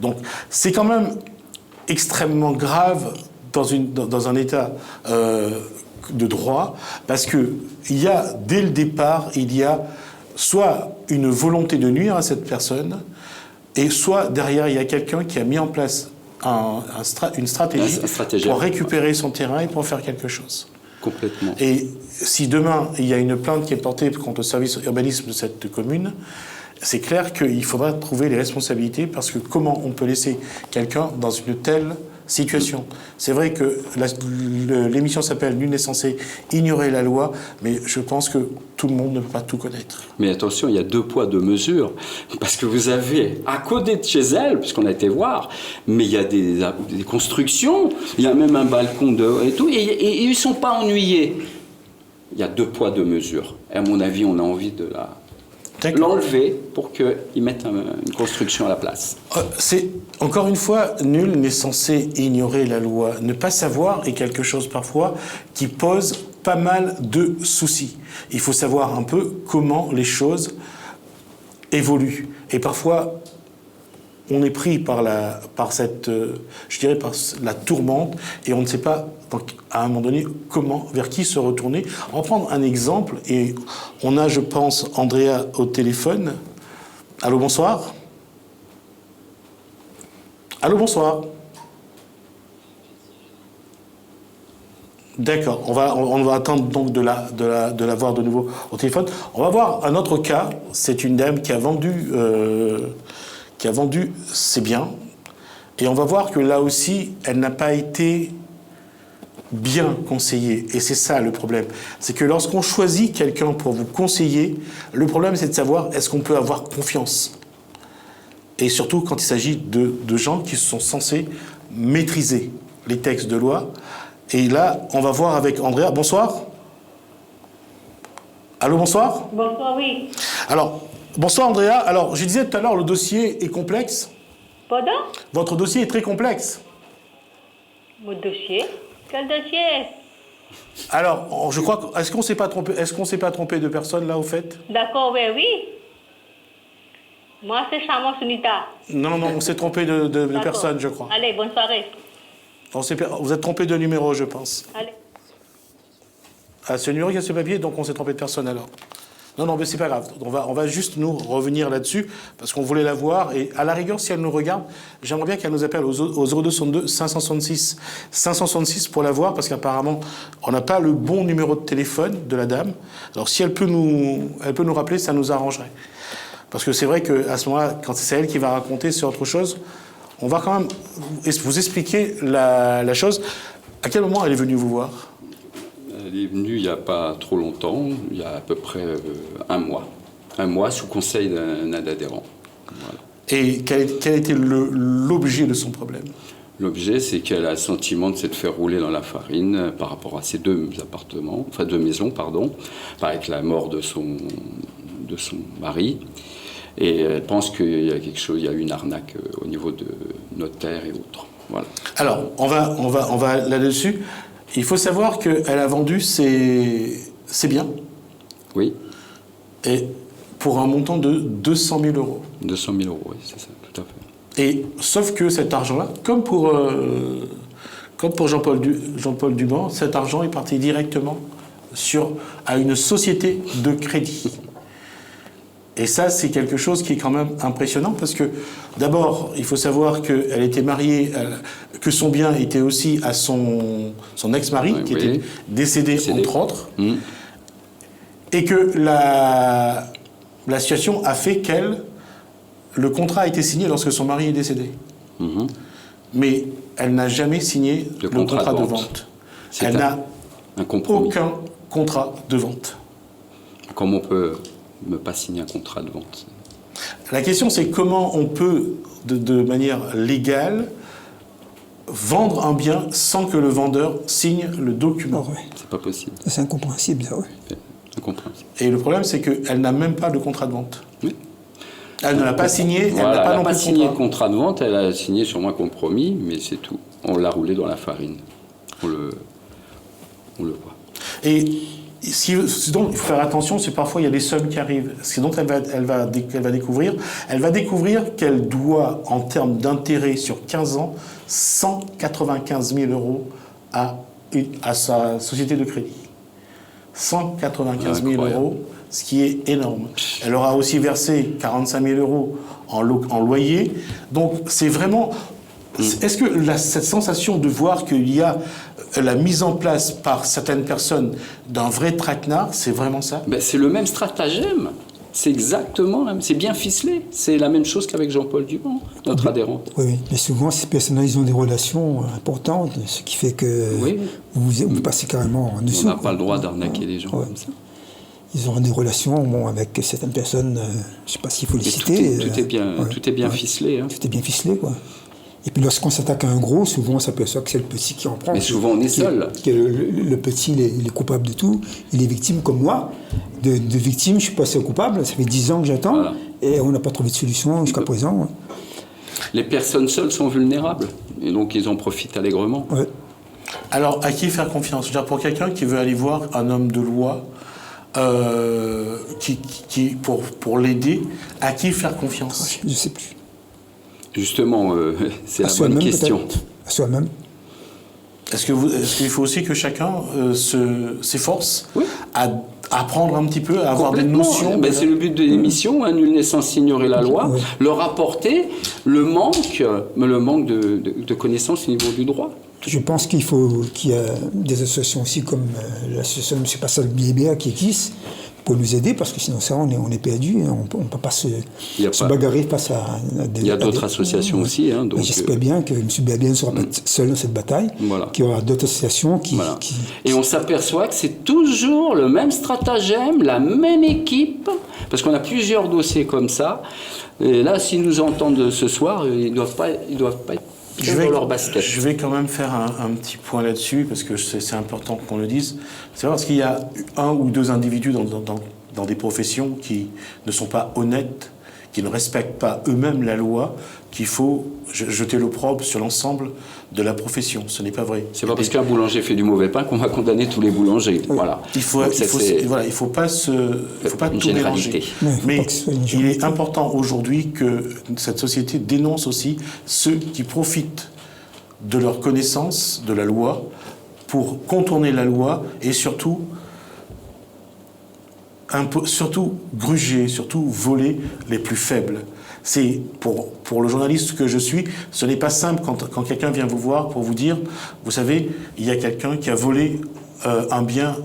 Donc, c'est quand même extrêmement grave dans un état de droit, parce que dès le départ, il y a soit une volonté de nuire à cette personne, et soit derrière, il y a quelqu'un qui a mis en place une stratégie pour récupérer son terrain et pour faire quelque chose. Complètement. Et si demain, il y a une plainte qui est portée contre le service urbanisme de cette commune, c'est clair qu'il faudra trouver les responsabilités, parce que comment on peut laisser quelqu'un dans une telle situation? C'est vrai que l'émission s'appelle « Nul n'est censé ignorer la loi », mais je pense que tout le monde ne peut pas tout connaître. Mais attention, il y a 2 poids, 2 mesures, parce que vous avez, à côté de chez elle, puisqu'on a été voir, mais il y a des constructions, il y a même un balcon et tout, et ils ne sont pas ennuyés. Il y a 2 poids, 2 mesures. Et à mon avis, on a envie de l'enlever pour qu'ils mettent une construction à la place. Encore une fois, nul n'est censé ignorer la loi. Ne pas savoir est quelque chose parfois qui pose pas mal de soucis. Il faut savoir un peu comment les choses évoluent. Et parfois, on est pris par la tourmente, et on ne sait pas, donc, à un moment donné, vers qui se retourner. On va prendre un exemple, et on a, je pense, Andrea au téléphone. Allô, bonsoir. Allô, bonsoir. D'accord, on va attendre donc de la voir de nouveau au téléphone. On va voir un autre cas. C'est une dame qui a vendu ses biens, et on va voir que là aussi, elle n'a pas été bien conseillée. Et c'est ça le problème. C'est que lorsqu'on choisit quelqu'un pour vous conseiller, le problème c'est de savoir est-ce qu'on peut avoir confiance. Et surtout quand il s'agit de gens qui sont censés maîtriser les textes de loi. Et là, on va voir avec Andrea. Bonsoir. Allô, bonsoir. Bonsoir, oui. Alors, bonsoir Andrea. Alors, je disais tout à l'heure, le dossier est complexe. Pardon? Votre dossier est très complexe. Mon dossier? Quel dossier? Alors, je crois est-ce qu'on s'est pas trompé de personne là au fait? D'accord, oui. Moi, c'est Chamo Sunita. Non, on s'est trompé de personne, je crois. Allez, bonne soirée. Vous êtes trompé de numéro, je pense. Allez. Ah, c'est le numéro qui a ce papier, donc on s'est trompé de personne alors. Non, mais c'est pas grave. On va juste nous revenir là-dessus, parce qu'on voulait la voir. Et à la rigueur, si elle nous regarde, j'aimerais bien qu'elle nous appelle au 0262 566 pour la voir, parce qu'apparemment, on n'a pas le bon numéro de téléphone de la dame. Alors si elle peut nous rappeler, ça nous arrangerait. Parce que c'est vrai qu'à ce moment-là, quand c'est elle qui va raconter, c'est autre chose. On va quand même vous expliquer la chose. À quel moment elle est venue vous voir ? Elle est venue il n'y a pas trop longtemps, il y a à peu près un mois. Un mois sous conseil d'un adhérent. Voilà. Et quel était l'objet de son problème ? L'objet, c'est qu'elle a le sentiment de s'être fait rouler dans la farine par rapport à ses deux maisons, avec la mort de son mari. Et elle pense qu'il y a quelque chose, il y a une arnaque au niveau de notaire et autres. Voilà. Alors, on va là-dessus. Il faut savoir qu'elle a vendu ses biens. Oui. Et pour un montant de 200 000 euros. 200 000 euros, oui, c'est ça, tout à fait. Et sauf que cet argent-là, comme pour Jean-Paul Duban, cet argent est parti directement à une société de crédit. Et ça, c'est quelque chose qui est quand même impressionnant, parce que d'abord, il faut savoir qu'elle était mariée, que son bien était aussi à son ex-mari, qui était décédé entre autres, et que la situation a fait le contrat a été signé lorsque son mari est décédé. Mais elle n'a jamais signé le contrat de vente. Elle n'a aucun contrat de vente. Comment on peut ne pas signer un contrat de vente? La question, c'est comment on peut, de manière légale, vendre un bien sans que le vendeur signe le document. Oh, ouais. C'est pas possible. C'est incompréhensible, ça, oui. C'est incompréhensible. Et le problème, c'est qu'elle n'a même pas de contrat de vente. Oui. Elle ne l'a pas signé, Voilà, elle n'a pas non pas plus signé de contrat de vente, elle a signé sur un compromis, mais c'est tout. On l'a roulé dans la farine. On le voit. Et ce dont il faut faire attention, c'est parfois il y a des sommes qui arrivent. Ce dont elle va découvrir qu'elle doit, en termes d'intérêt sur 15 ans, 195 000 euros à sa société de crédit. 195 000 Incroyable. euros, ce qui est énorme. Elle aura aussi versé 45 000 euros en loyer. Donc c'est vraiment... Est-ce que cette sensation de voir qu'il y a la mise en place par certaines personnes d'un vrai traquenard, c'est vraiment ça? Ben, c'est le même stratagème. C'est exactement la même. C'est bien ficelé. C'est la même chose qu'avec Jean-Paul Duban, notre adhérente. Oui, mais souvent, ces personnes-là, ils ont des relations importantes, ce qui fait que vous passez carrément en dessous. On n'a pas le droit d'arnaquer les gens comme ça. Ils auront des relations avec certaines personnes, je ne sais pas s'il faut les citer. Tout est bien ficelé. Hein. Tout est bien ficelé, quoi. Et puis lorsqu'on s'attaque à un gros, souvent on s'aperçoit que c'est le petit qui en prend. Mais souvent on est seul. Le petit, il est coupable de tout. Il est victime comme moi. De victime, je suis passé coupable. Ça fait 10 ans que j'attends. Voilà. Et on n'a pas trouvé de solution jusqu'à présent. Ouais. Les personnes seules sont vulnérables. Et donc ils en profitent allègrement. Ouais. Alors, à qui faire confiance? Je veux dire, pour quelqu'un qui veut aller voir un homme de loi, pour l'aider, à qui faire confiance? Je ne sais plus. Justement, c'est la bonne question. À soi-même. Est-ce qu'il faut aussi que chacun s'efforce à apprendre un petit peu, à avoir des notions? C'est le but de l'émission, hein, nul n'est censé ignorer la loi, leur apporter le manque de connaissances au niveau du droit. Je pense qu'il y a des associations aussi comme l'association de M. Pascal Biébéa qui existe pour nous aider, parce que sinon ça, on est perdu, on ne peut pas se bagarrer face à des... Il y a d'autres associations aussi. Hein, j'espère bien que M. Biébéa ne sera pas seul dans cette bataille, qu'il y aura d'autres associations qui... Et on s'aperçoit que c'est toujours le même stratagème, la même équipe, parce qu'on a plusieurs dossiers comme ça. Et là, s'ils nous entendent ce soir, ils ne doivent pas être dans leur basket. Je vais quand même faire un petit point là-dessus, parce que c'est important qu'on le dise. C'est parce qu'il y a un ou deux individus dans des professions qui ne sont pas honnêtes, qui ne respectent pas eux-mêmes la loi, qu'il faut jeter l'opprobre sur l'ensemble de la profession. Ce n'est pas vrai. C'est pas parce qu'un boulanger fait du mauvais pain qu'on va condamner tous les boulangers. Voilà. Il faut pas tout mélanger. Mais il est important aujourd'hui que cette société dénonce aussi ceux qui profitent de leur connaissance de la loi pour contourner la loi et surtout surtout gruger, surtout voler les plus faibles. C'est pour le journaliste que je suis, ce n'est pas simple quand quelqu'un vient vous voir pour vous dire, vous savez, il y a quelqu'un qui a volé un bien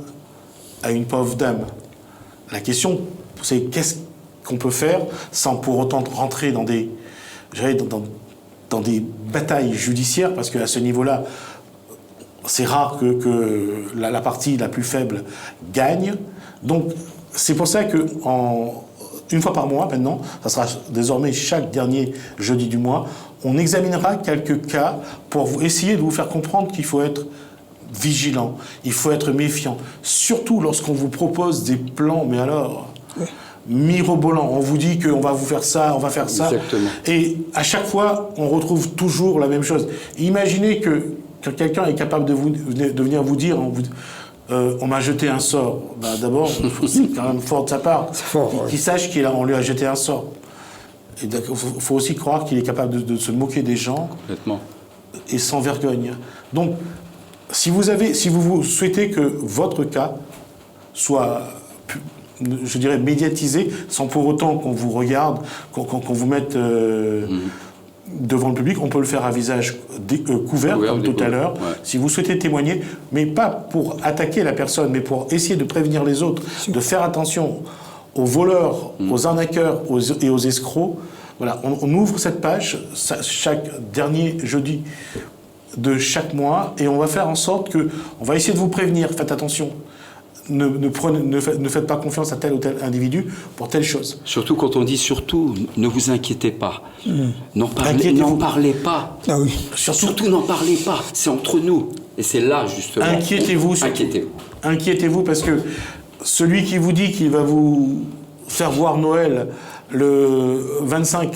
à une pauvre dame. La question, c'est qu'est-ce qu'on peut faire sans pour autant rentrer dans des batailles judiciaires, parce qu'à ce niveau-là, c'est rare que la partie la plus faible gagne. Donc, c'est pour ça que une fois par mois maintenant, ça sera désormais chaque dernier jeudi du mois, on examinera quelques cas pour essayer de vous faire comprendre qu'il faut être vigilant, il faut être méfiant, surtout lorsqu'on vous propose des plans, mais alors, mirobolants, on vous dit qu'on va vous faire ça, on va faire ça, exactement. Et à chaque fois, on retrouve toujours la même chose. Imaginez que quelqu'un est capable de venir vous dire, on m'a jeté un sort. Ben, d'abord, c'est quand même fort de sa part. C'est fort, qu'il sache qu'on lui a jeté un sort. Il faut aussi croire qu'il est capable de se moquer des gens. Complètement. Et sans vergogne. Donc, si vous souhaitez que votre cas soit, je dirais, médiatisé, sans pour autant qu'on vous regarde, qu'on vous mette devant le public, on peut le faire à visage couvert, comme tout à l'heure. Ouais. Si vous souhaitez témoigner, mais pas pour attaquer la personne, mais pour essayer de prévenir les autres, de faire attention aux voleurs, aux arnaqueurs et aux escrocs. Voilà, on ouvre cette page chaque dernier jeudi de chaque mois et on va faire en sorte que, on va essayer de vous prévenir, faites attention. Ne faites pas confiance à tel ou tel individu pour telle chose. Surtout quand on dit surtout, ne vous inquiétez pas. N'en parlez pas. Ah oui. Surtout n'en parlez pas. C'est entre nous. Et c'est là, justement. Inquiétez-vous. Inquiétez-vous parce que celui qui vous dit qu'il va vous faire voir Noël le 25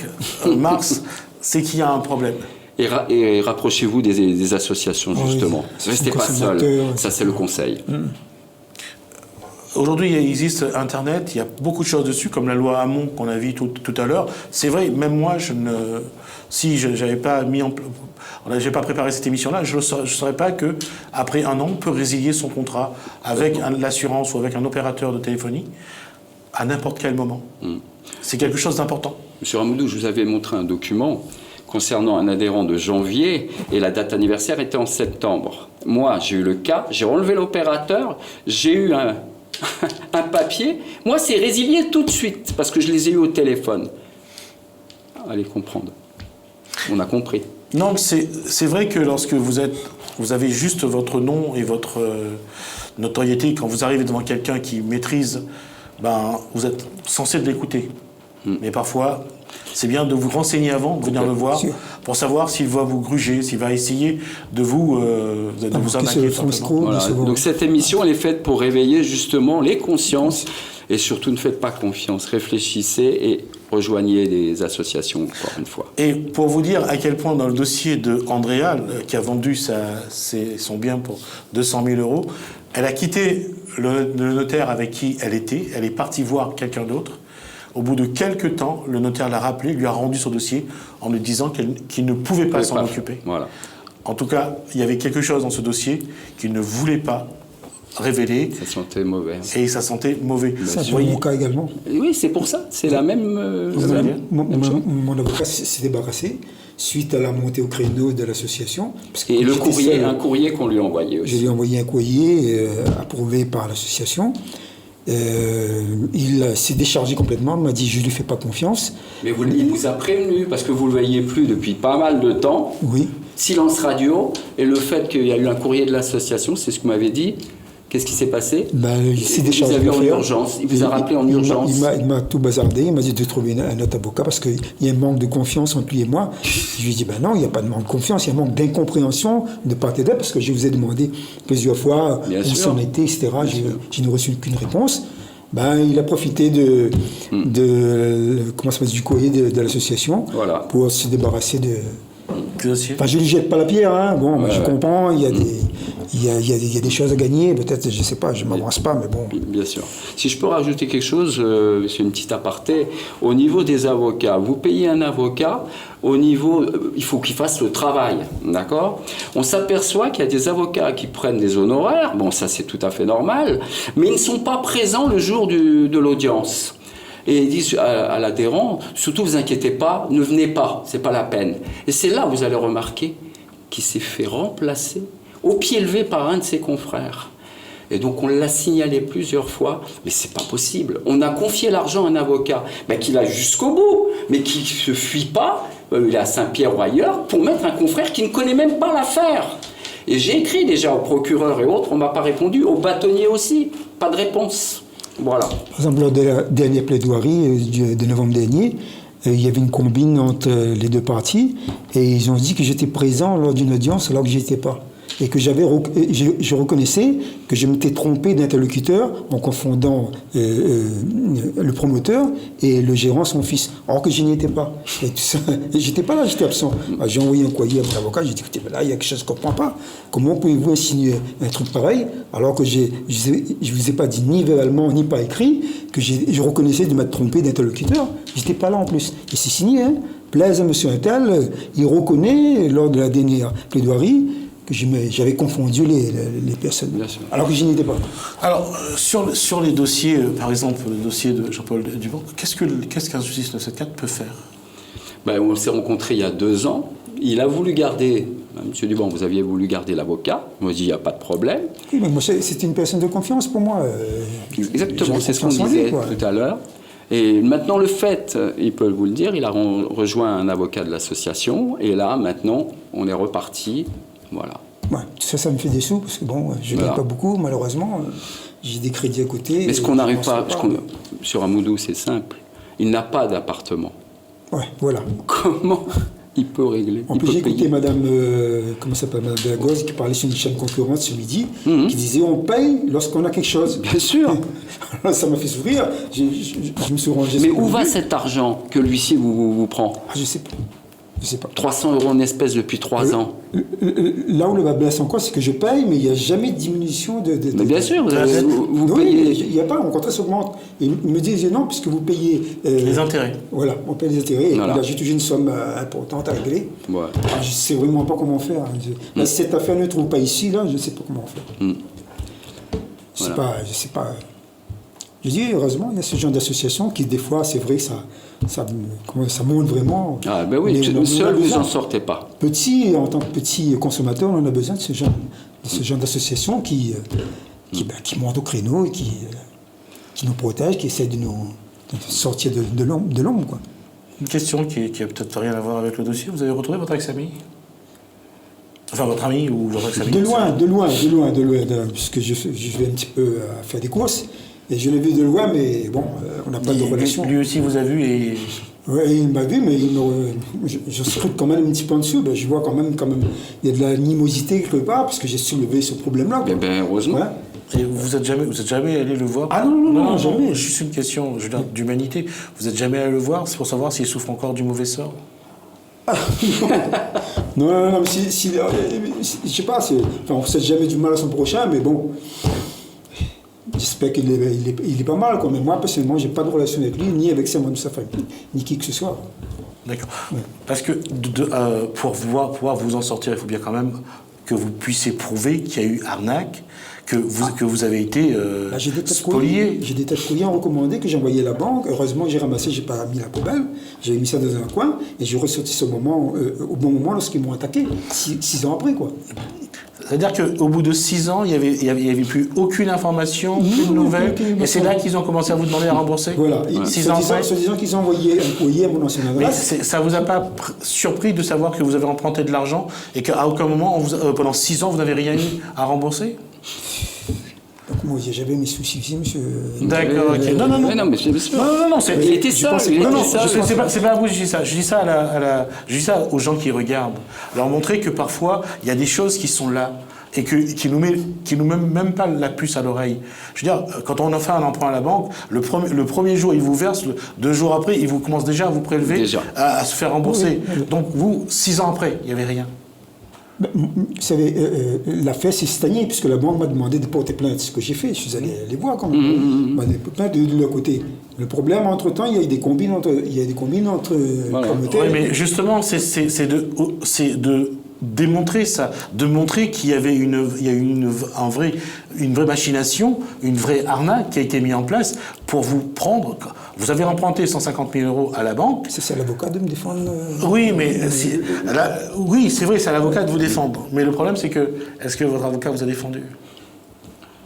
mars, c'est qu'il y a un problème. Et rapprochez-vous des associations, justement. Oui, restez pas seul. Ça, c'est le conseil. Aujourd'hui, il existe Internet, il y a beaucoup de choses dessus, comme la loi Hamon qu'on a vu tout à l'heure. C'est vrai, même moi, si je n'avais pas j'ai pas préparé cette émission-là, je ne saurais pas qu'après un an, on peut résilier son contrat avec l'assurance ou avec un opérateur de téléphonie à n'importe quel moment. C'est quelque chose d'important. Monsieur Ramoudou, je vous avais montré un document concernant un adhérent de janvier et la date anniversaire était en septembre. Moi, j'ai eu le cas, j'ai enlevé l'opérateur, j'ai eu un papier. Moi, c'est résilié tout de suite parce que je les ai eus au téléphone. Allez comprendre. On a compris. Non, c'est vrai que lorsque vous avez juste votre nom et votre notoriété, quand vous arrivez devant quelqu'un qui maîtrise, vous êtes censé de l'écouter. Mais parfois, c'est bien de vous renseigner avant, de venir le voir, pour savoir s'il va vous gruger, s'il va essayer de vous arnaquer. Voilà. Donc cette émission, elle est faite pour réveiller justement les consciences. Et surtout, ne faites pas confiance. Réfléchissez et rejoignez des associations, encore une fois. Et pour vous dire à quel point, dans le dossier de Andrea, qui a vendu son bien pour 200 000 €, elle a quitté le notaire avec qui elle était. Elle est partie voir quelqu'un d'autre. Au bout de quelques temps, le notaire l'a rappelé, lui a rendu son dossier en lui disant qu'il ne pouvait pas s'en occuper. Voilà. En tout cas, il y avait quelque chose dans ce dossier qu'il ne voulait pas révéler. Ça sentait mauvais. Et ça sentait mauvais. Ça, c'est mon cas également. Oui, c'est pour ça. C'est la même mon avocat s'est débarrassé suite à la montée au créneau de l'association. Et le courrier, un courrier qu'on lui a envoyé aussi. Je lui ai envoyé un courrier approuvé par l'association. Il s'est déchargé complètement, il m'a dit je ne lui fais pas confiance. Mais il vous a prévenu, parce que vous ne le voyez plus depuis pas mal de temps. Oui. Silence radio, et le fait qu'il y a eu un courrier de l'association, c'est ce que vous m'avez dit. Qu'est-ce qui s'est passé? Il s'est déchargé. Vous avez en urgence. Il vous a rappelé en urgence. Il m'a tout bazardé. Il m'a dit de trouver un autre avocat parce qu'il y a un manque de confiance entre lui et moi. Je lui ai dit non, il n'y a pas de manque de confiance, il y a un manque d'incompréhension de part et d'autre parce que je vous ai demandé plusieurs fois où c'en était, etc. Je n'ai reçu aucune réponse. Il a profité du courrier de l'association pour se débarrasser Que dossier? Enfin, je ne lui jette pas la pierre, hein. Bon, Ouais, je ouais. comprends, il y a des choses à gagner, peut-être, je ne sais pas, je ne m'avance pas, mais bon. Bien sûr. Si je peux rajouter quelque chose, c'est une petite aparté. Au niveau des avocats, vous payez un avocat, au niveau, il faut qu'il fasse le travail, d'accord? On s'aperçoit qu'il y a des avocats qui prennent des honoraires, bon ça c'est tout à fait normal, mais ils ne sont pas présents le jour de l'audience. Et ils disent à l'adhérent, surtout vous inquiétez pas, ne venez pas, c'est pas la peine. Et c'est là où vous allez remarquer qu'il s'est fait remplacer au pied levé par un de ses confrères. Et donc on l'a signalé plusieurs fois, mais c'est pas possible. On a confié l'argent à un avocat, qui l'a jusqu'au bout, mais qui se fuit pas, il est à Saint-Pierre ou ailleurs, pour mettre un confrère qui ne connaît même pas l'affaire. Et j'ai écrit déjà au procureur et autres, on m'a pas répondu, au bâtonnier aussi, pas de réponse. Voilà. Par exemple, lors de la dernière plaidoirie de novembre dernier, il y avait une combine entre les deux parties, et ils ont dit que j'étais présent lors d'une audience alors que je n'étais pas. Et que je reconnaissais que je m'étais trompé d'interlocuteur en confondant le promoteur et le gérant, son fils, alors que je n'y étais pas. Et tout ça, j'étais pas là, j'étais absent. Alors, j'ai envoyé un courrier à mon avocat, j'ai dit écoutez, là il y a quelque chose que je ne comprends pas. Comment pouvez-vous insinuer un truc pareil alors que je ne vous ai pas dit ni verbalement ni par écrit que je reconnaissais de m'être trompé d'interlocuteur. J'étais pas là en plus. Et c'est signé, hein. Plaise à M. Intel, il reconnaît lors de la dernière plaidoirie que j'avais confondu les personnes, alors que je n'y étais pas. Alors, sur les dossiers, par exemple, le dossier de Jean-Paul Duban, qu'est-ce qu'un justice 974 peut faire? On s'est rencontrés il y a 2 ans. Il a voulu garder, M. Duban, vous aviez voulu garder l'avocat. Moi, je dis, il n'y a pas de problème. Oui, mais moi, c'était une personne de confiance pour moi. Exactement, c'est ce qu'on disait tout à l'heure. Et maintenant, le fait, il peut vous le dire, il a rejoint un avocat de l'association. Et là, maintenant, on est reparti. Voilà. Ouais, ça me fait des sous, parce que bon, je ne gagne pas beaucoup, malheureusement. J'ai des crédits à côté. Mais ce qu'on n'arrive pas, sur Amoudou, c'est simple. Il n'a pas d'appartement. Ouais, voilà. Comment il peut régler? En plus, j'ai écouté Madame, comment ça s'appelle, Madame Bellegosse, qui parlait sur une chaîne concurrente ce midi, qui disait on paye lorsqu'on a quelque chose. Bien sûr. Alors, ça m'a fait sourire. Je me suis rangé. Mais où va cet argent que l'huissier vous prend? Je sais pas. Je sais pas. 300 € en espèces depuis 3 ans. Là où le bas blesse encore, c'est que je paye, mais il n'y a jamais de diminution de mais bien sûr, vous non, payez. Il n'y a pas, au contraire, ça augmente. Et ils me disent non, puisque vous payez. Les intérêts. Voilà, on paye les intérêts. Voilà. Et puis là, j'ai toujours une somme importante à régler. Ouais. Alors, je ne sais vraiment pas comment faire. Là, si cette affaire ne trouve pas ici, là, je ne sais pas comment faire. Je ne sais pas. Je dis, heureusement, il y a ce genre d'association qui, des fois, c'est vrai que ça monte vraiment. Ah ben oui, seul vous n'en sortez pas. En tant que petit consommateur, on a besoin de ce genre d'association qui monte au créneau et qui nous protège, qui essaie de nous sortir de l'ombre, quoi. Une question qui a peut-être rien à voir avec le dossier. Vous avez retrouvé votre ex-ami? Enfin, votre ami ou votre ex-ami? De loin, puisque je vais un petit peu faire des courses. Et je l'ai vu de loin, mais bon, on n'a pas de relation. Lui aussi vous a vu et... Oui, il m'a vu, mais je scrute quand même un petit peu en dessous. Ben, je vois quand même, il y a de l'animosité quelque part, parce que j'ai soulevé ce problème-là. Eh bien, heureusement. Ouais. Et vous êtes jamais allé le voir? Ah non, jamais. Juste une question, je veux dire, d'humanité. Vous êtes jamais allé le voir, c'est pour savoir s'il souffre encore du mauvais sort? Non, mais je sais pas, on ne sait jamais du mal à son prochain, mais bon, j'espère qu'il est pas mal, quoi. Mais moi, personnellement, j'ai pas de relation avec lui, ni avec sa famille, ni qui que ce soit. D'accord. Ouais. Parce que pour pouvoir vous en sortir, il faut bien quand même que vous puissiez prouver qu'il y a eu arnaque, que vous avez été spolié. J'ai des tas de courriers recommandés que j'ai envoyés à la banque. Heureusement que j'ai ramassé, j'ai pas mis la poubelle. J'avais mis ça dans un coin et j'ai ressorti ce moment au bon moment lorsqu'ils m'ont attaqué, 6 ans après, quoi. C'est-à-dire qu'au bout de 6 ans, il n'y avait plus aucune information, plus de nouvelles, et c'est là qu'ils ont commencé à vous demander à rembourser? Voilà. 6 ans après. Se disant qu'ils ont envoyé un courrier à mon ancienne adresse. Mais ça ne vous a pas surpris de savoir que vous avez emprunté de l'argent et qu'à aucun moment, pendant 6 ans, vous n'avez rien eu à rembourser? Donc moi, j'avais mes soucis ici, monsieur. D'accord, ok. Non, mais c'est sûr. Non, il était seul. C'est pas à vous que je dis ça. Je dis ça aux gens qui regardent. Leur montrer que parfois, il y a des choses qui sont là. et qui nous met même pas la puce à l'oreille. Je veux dire, quand on a fait un emprunt à la banque, le premier jour, il vous verse, 2 jours après, il vous commence déjà à vous prélever, à se faire rembourser. Oui. Donc vous, 6 ans après, il n'y avait rien. Vous savez, l'affaire s'est stagnée puisque la banque m'a demandé de porter plainte. C'est ce que j'ai fait. Je suis allé les voir quand même. M'a porté plainte de leur côté. Le problème, entre-temps, il y a eu des combines entre promoteurs. Oui, mais justement, c'est de démontrer ça, de montrer qu'il y avait une vraie machination, une vraie arnaque qui a été mise en place pour vous prendre. Vous avez emprunté 150 000 euros à la banque. C'est à l'avocat de me défendre. Oui, mais oui, c'est vrai, c'est à l'avocat de vous défendre. Mais le problème, c'est que est-ce que votre avocat vous a défendu?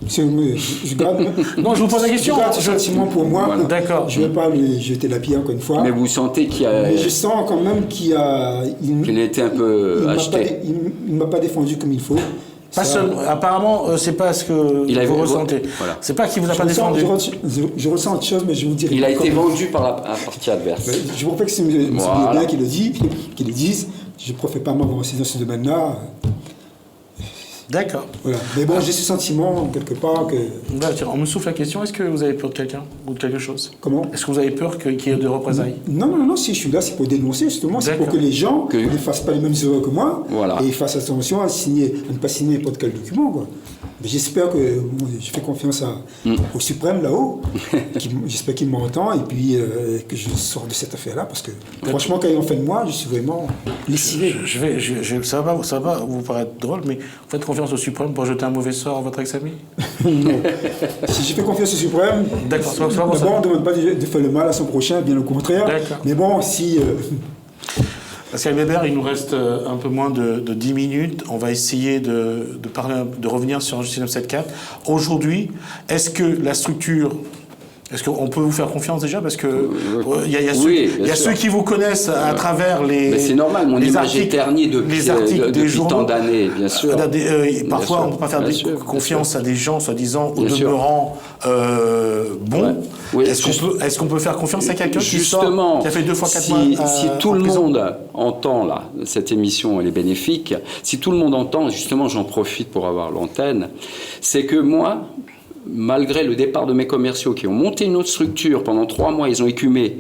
Je garde. Non, je vous pose la question. Je garde ce sentiment pour moi. Voilà. D'accord. Je ne vais pas lui jeter la pierre encore une fois. Mais vous sentez qu'il y a... Mais je sens quand même qu'il a été un peu acheté. Il ne m'a pas défendu comme il faut. Pas seul, apparemment, c'est pas ce que vous ressentez. Voilà. C'est pas qu'il vous a pas défendu. Je ressens autre chose, mais je vous dirai. Il a été vendu par la partie adverse. Je vous rappelle que c'est M. Biéblin qui le dit, qui le dise. Je ne préfère pas m'avancer dans ce domaine-là. D'accord. Voilà. Mais bon, j'ai ce sentiment, quelque part, que... On me souffle la question, est-ce que vous avez peur de quelqu'un ou de quelque chose? Comment? Est-ce que vous avez peur qu'il y ait de représailles? Non, si je suis là, c'est pour dénoncer, justement. C'est pour que les gens ne fassent pas les mêmes erreurs que moi. Voilà. Et fassent attention à ne pas signer n'importe quel document, quoi. Mais j'espère que... je fais confiance au Suprême, là-haut. J'espère qu'il m'entend et puis que je sors de cette affaire-là, parce que franchement, quand ils ont fait de moi, je suis vraiment lessivé. Ça va vous paraître drôle, mais vous faites confiance au Suprême pour jeter un mauvais sort à votre ex-ami? Non. Si je fais confiance au Suprême, d'accord, d'abord, on ne demande pas de faire le mal à son prochain, bien au contraire. Mais bon, si... Pascal Weber, il nous reste un peu moins de 10 minutes. On va essayer de revenir sur Justice 974. Aujourd'hui, est-ce que la structure... Est-ce qu'on peut vous faire confiance déjà? Parce que il y a ceux qui vous connaissent à travers les... Mais c'est normal, mon image est ternie depuis tant d'années, bien sûr. Parfois, on ne peut pas faire confiance à des gens, soi-disant, au demeurant bons. Oui, est-ce qu'on peut faire confiance à quelqu'un qui a fait 2 fois 4 mois si tout le monde entend, là, cette émission, elle est bénéfique, si tout le monde entend, justement, j'en profite pour avoir l'antenne, c'est que moi... Malgré le départ de mes commerciaux qui ont monté une autre structure, pendant 3 mois, ils ont écumé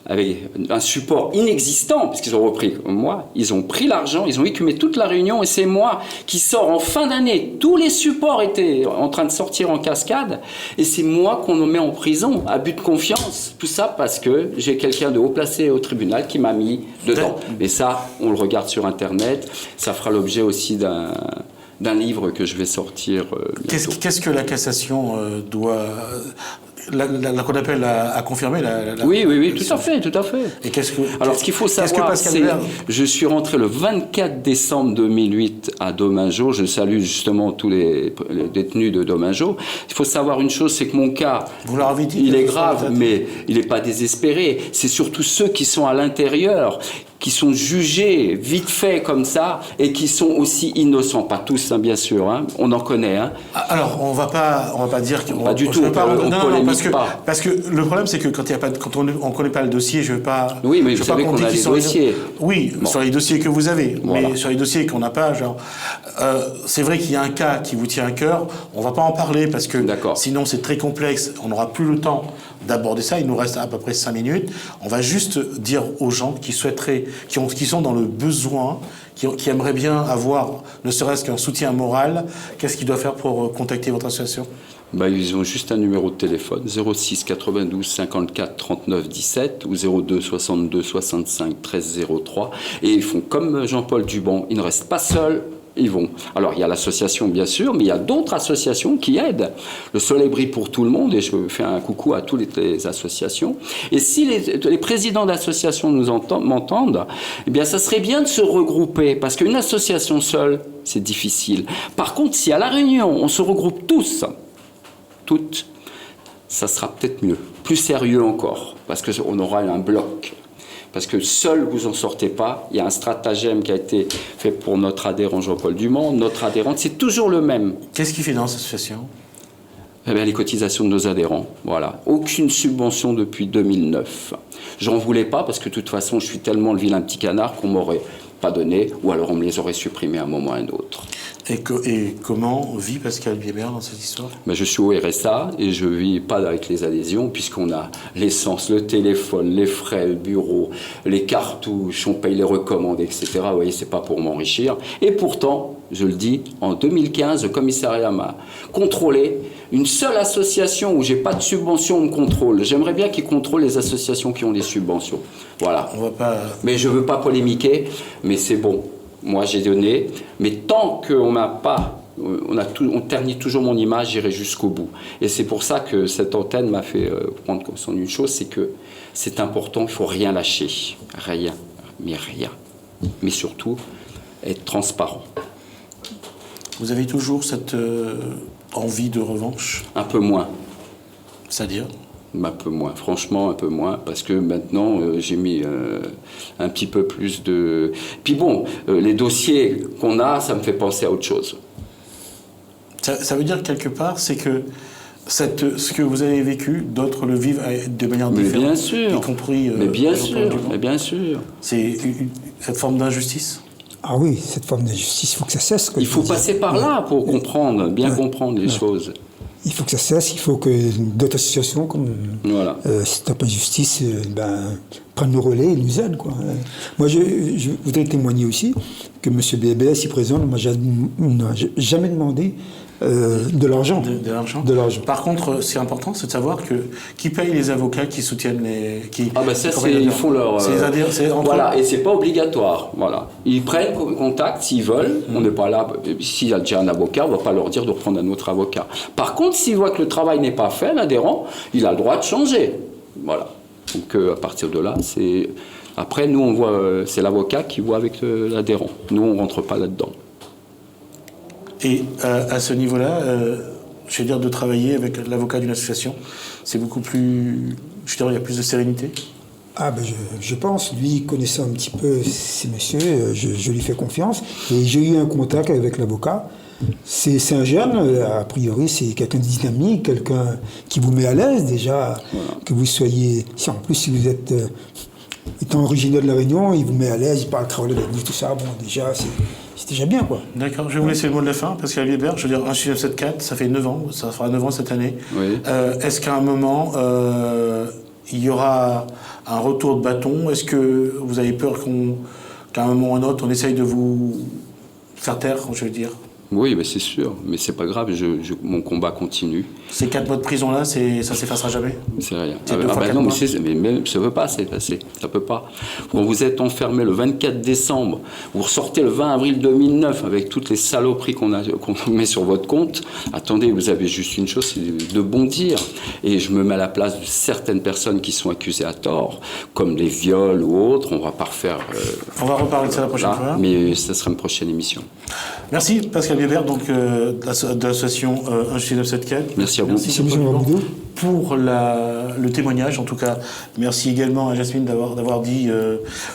avec un support inexistant, puisqu'ils ont repris comme moi, ils ont pris l'argent, ils ont écumé toute la réunion, et c'est moi qui sors en fin d'année. Tous les supports étaient en train de sortir en cascade, et c'est moi qu'on met en prison, abus de confiance. Tout ça parce que j'ai quelqu'un de haut placé au tribunal qui m'a mis dedans. Et ça, on le regarde sur Internet, ça fera l'objet aussi d'un livre que je vais sortir bientôt. Qu'est-ce que la cassation doit... qu'on appelle à confirmer Oui, tout à fait. Et alors, ce qu'il faut savoir, c'est que je suis rentré le 24 décembre 2008 à Domingo. Je salue justement tous les détenus de Domingo. Il faut savoir une chose, c'est que mon cas, vous leur avez dit, il est grave, mais il n'est pas désespéré. C'est surtout ceux qui sont à l'intérieur, qui sont jugés vite fait comme ça et qui sont aussi innocents. Pas tous, hein, bien sûr. Hein. On en connaît. Hein. Alors, on va pas dire qu'on... Pas du tout. Parce que le problème, c'est que quand on ne connaît pas le dossier, je ne veux pas... Oui, mais vous savez qu'on a les dossiers. Oui, sur les dossiers que vous avez. Voilà. Mais sur les dossiers qu'on n'a pas, genre... c'est vrai qu'il y a un cas qui vous tient à cœur. On ne va pas en parler parce que sinon, c'est très complexe. On n'aura plus le temps d'aborder ça. Il nous reste à peu près 5 minutes. On va juste dire aux gens qui souhaiteraient, qui sont dans le besoin, qui aimeraient bien avoir ne serait-ce qu'un soutien moral, qu'est-ce qu'ils doivent faire pour contacter votre association? Ils ont juste un numéro de téléphone, 06 92 54 39 17 ou 02 62 65 13 03. Et ils font comme Jean-Paul Dubon, ils ne restent pas seuls. Ils vont. Alors, il y a l'association, bien sûr, mais il y a d'autres associations qui aident. Le Soleil brille pour tout le monde, et je fais un coucou à toutes les associations. Et si les présidents d'associations m'entendent, eh bien, ça serait bien de se regrouper, parce qu'une association seule, c'est difficile. Par contre, si à La Réunion, on se regroupe toutes, ça sera peut-être mieux, plus sérieux encore, parce qu'on aura un bloc. Parce que seul, vous n'en sortez pas. Il y a un stratagème qui a été fait pour notre adhérent Jean-Paul Dumont. Notre adhérente, c'est toujours le même. Qu'est-ce qu'il fait dans cette association? Les cotisations de nos adhérents, voilà. Aucune subvention depuis 2009. J'en voulais pas parce que de toute façon, je suis tellement le vilain petit canard qu'on m'aurait pas donné, ou alors on me les aurait supprimés à un moment ou à un autre. Et comment vit Pascal Biébert dans cette histoire? Ben, je suis au RSA et je vis pas avec les adhésions puisqu'on a l'essence, le téléphone, les frais, le bureau, les cartouches, on paye les recommandes, etc. Vous voyez, c'est pas pour m'enrichir. Et pourtant, je le dis, en 2015, le commissariat m'a contrôlé. Une seule association où j'ai pas de subvention me contrôle. J'aimerais bien qu'ils contrôlent les associations qui ont des subventions. Voilà. On va pas... Mais je veux pas polémiquer, mais c'est bon. Moi, j'ai donné, mais tant qu'on n'a pas, on ternit toujours mon image, j'irai jusqu'au bout. Et c'est pour ça que cette antenne m'a fait prendre conscience d'une chose, c'est que c'est important, il ne faut rien lâcher, rien, mais surtout être transparent. Vous avez toujours cette envie de revanche? Un peu moins. C'est-à-dire? Un peu moins, franchement un peu moins, parce que maintenant j'ai mis un petit peu plus de... Puis bon, les dossiers qu'on a, ça me fait penser à autre chose. Ça veut dire quelque part, c'est que ce que vous avez vécu, d'autres le vivent de manière différente. Bien sûr. Y compris... mais bien sûr. C'est cette forme d'injustice? Ah oui, cette forme d'injustice, il faut que ça cesse. Il faut passer par là pour comprendre, bien comprendre les choses. Il faut que ça cesse, il faut que d'autres associations comme Stop Injustice prennent le relais et nous aident. Quoi. Moi, je voudrais témoigner aussi que M. Biébert, ici présent, ne m'a jamais demandé de l'argent. De l'argent. Par contre, ce qui est important, c'est de savoir qui paye les avocats qui soutiennent les... ils font leur... voilà, et c'est pas obligatoire. Voilà. Ils prennent contact s'ils veulent. On n'est pas là... S'il y a déjà un avocat, on ne va pas leur dire de prendre un autre avocat. Par contre, s'il voit que le travail n'est pas fait, l'adhérent, il a le droit de changer. Voilà. Donc, à partir de là, c'est... Après, nous, on voit... c'est l'avocat qui voit avec l'adhérent. Nous, on ne rentre pas là-dedans. Et à ce niveau-là, je veux dire, de travailler avec l'avocat d'une association, c'est beaucoup plus... Je veux dire, il y a plus de sérénité? Ah ben je pense, lui connaissant un petit peu ces messieurs, je lui fais confiance. Et j'ai eu un contact avec l'avocat. C'est un jeune, a priori c'est quelqu'un de dynamique, quelqu'un qui vous met à l'aise déjà, que vous soyez... Si en plus si vous êtes... étant originaire de La Réunion, il vous met à l'aise, il parle créole avec vous, tout ça, bon déjà c'est déjà bien quoi. D'accord, je vais vous laisser le mot de la fin, Pascal Biébert, je veux dire 16974, ça fait 9 ans, ça fera 9 ans cette année. Oui. Est-ce qu'à un moment, il y aura un retour de bâton? Est-ce que vous avez peur qu'à un moment ou un autre, on essaye de vous faire taire, je veux dire? Oui, mais c'est sûr, mais c'est pas grave, mon combat continue. Ces 4 mois de prison-là, ça s'effacera jamais? C'est rien. C'est 2 fois 4 non, mois. mais ça ne peut pas s'effacer, ça peut pas. Quand vous êtes enfermé le 24 décembre, vous ressortez le 20 avril 2009 avec toutes les saloperies qu'on met sur votre compte, attendez, vous avez juste une chose, c'est de bondir. Et je me mets à la place de certaines personnes qui sont accusées à tort, comme les viols ou autres, on va pas refaire... On va reparler de ça la prochaine fois. Mais ça sera une prochaine émission. Merci Pascal Biébert, donc de l'association 16974. Merci à vous. Merci pour le témoignage. En tout cas, merci également à Jasmine d'avoir dit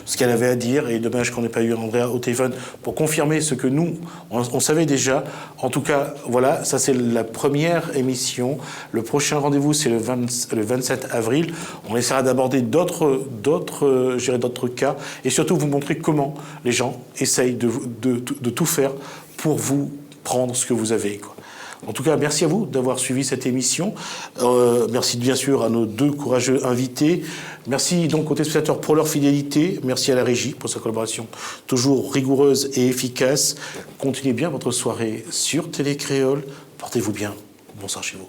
ce qu'elle avait à dire. Et dommage qu'on n'ait pas eu Andrea au téléphone pour confirmer ce que nous, on savait déjà. En tout cas, voilà, ça c'est la première émission. Le prochain rendez-vous, c'est le 27 avril. On essaiera d'aborder d'autres cas et surtout vous montrer comment les gens essayent de tout faire pour vous prendre ce que vous avez, quoi. En tout cas, merci à vous d'avoir suivi cette émission. Merci bien sûr à nos 2 courageux invités. Merci donc aux téléspectateurs pour leur fidélité. Merci à la régie pour sa collaboration toujours rigoureuse et efficace. Continuez bien votre soirée sur Télé Créole. Portez-vous bien. Bonsoir chez vous.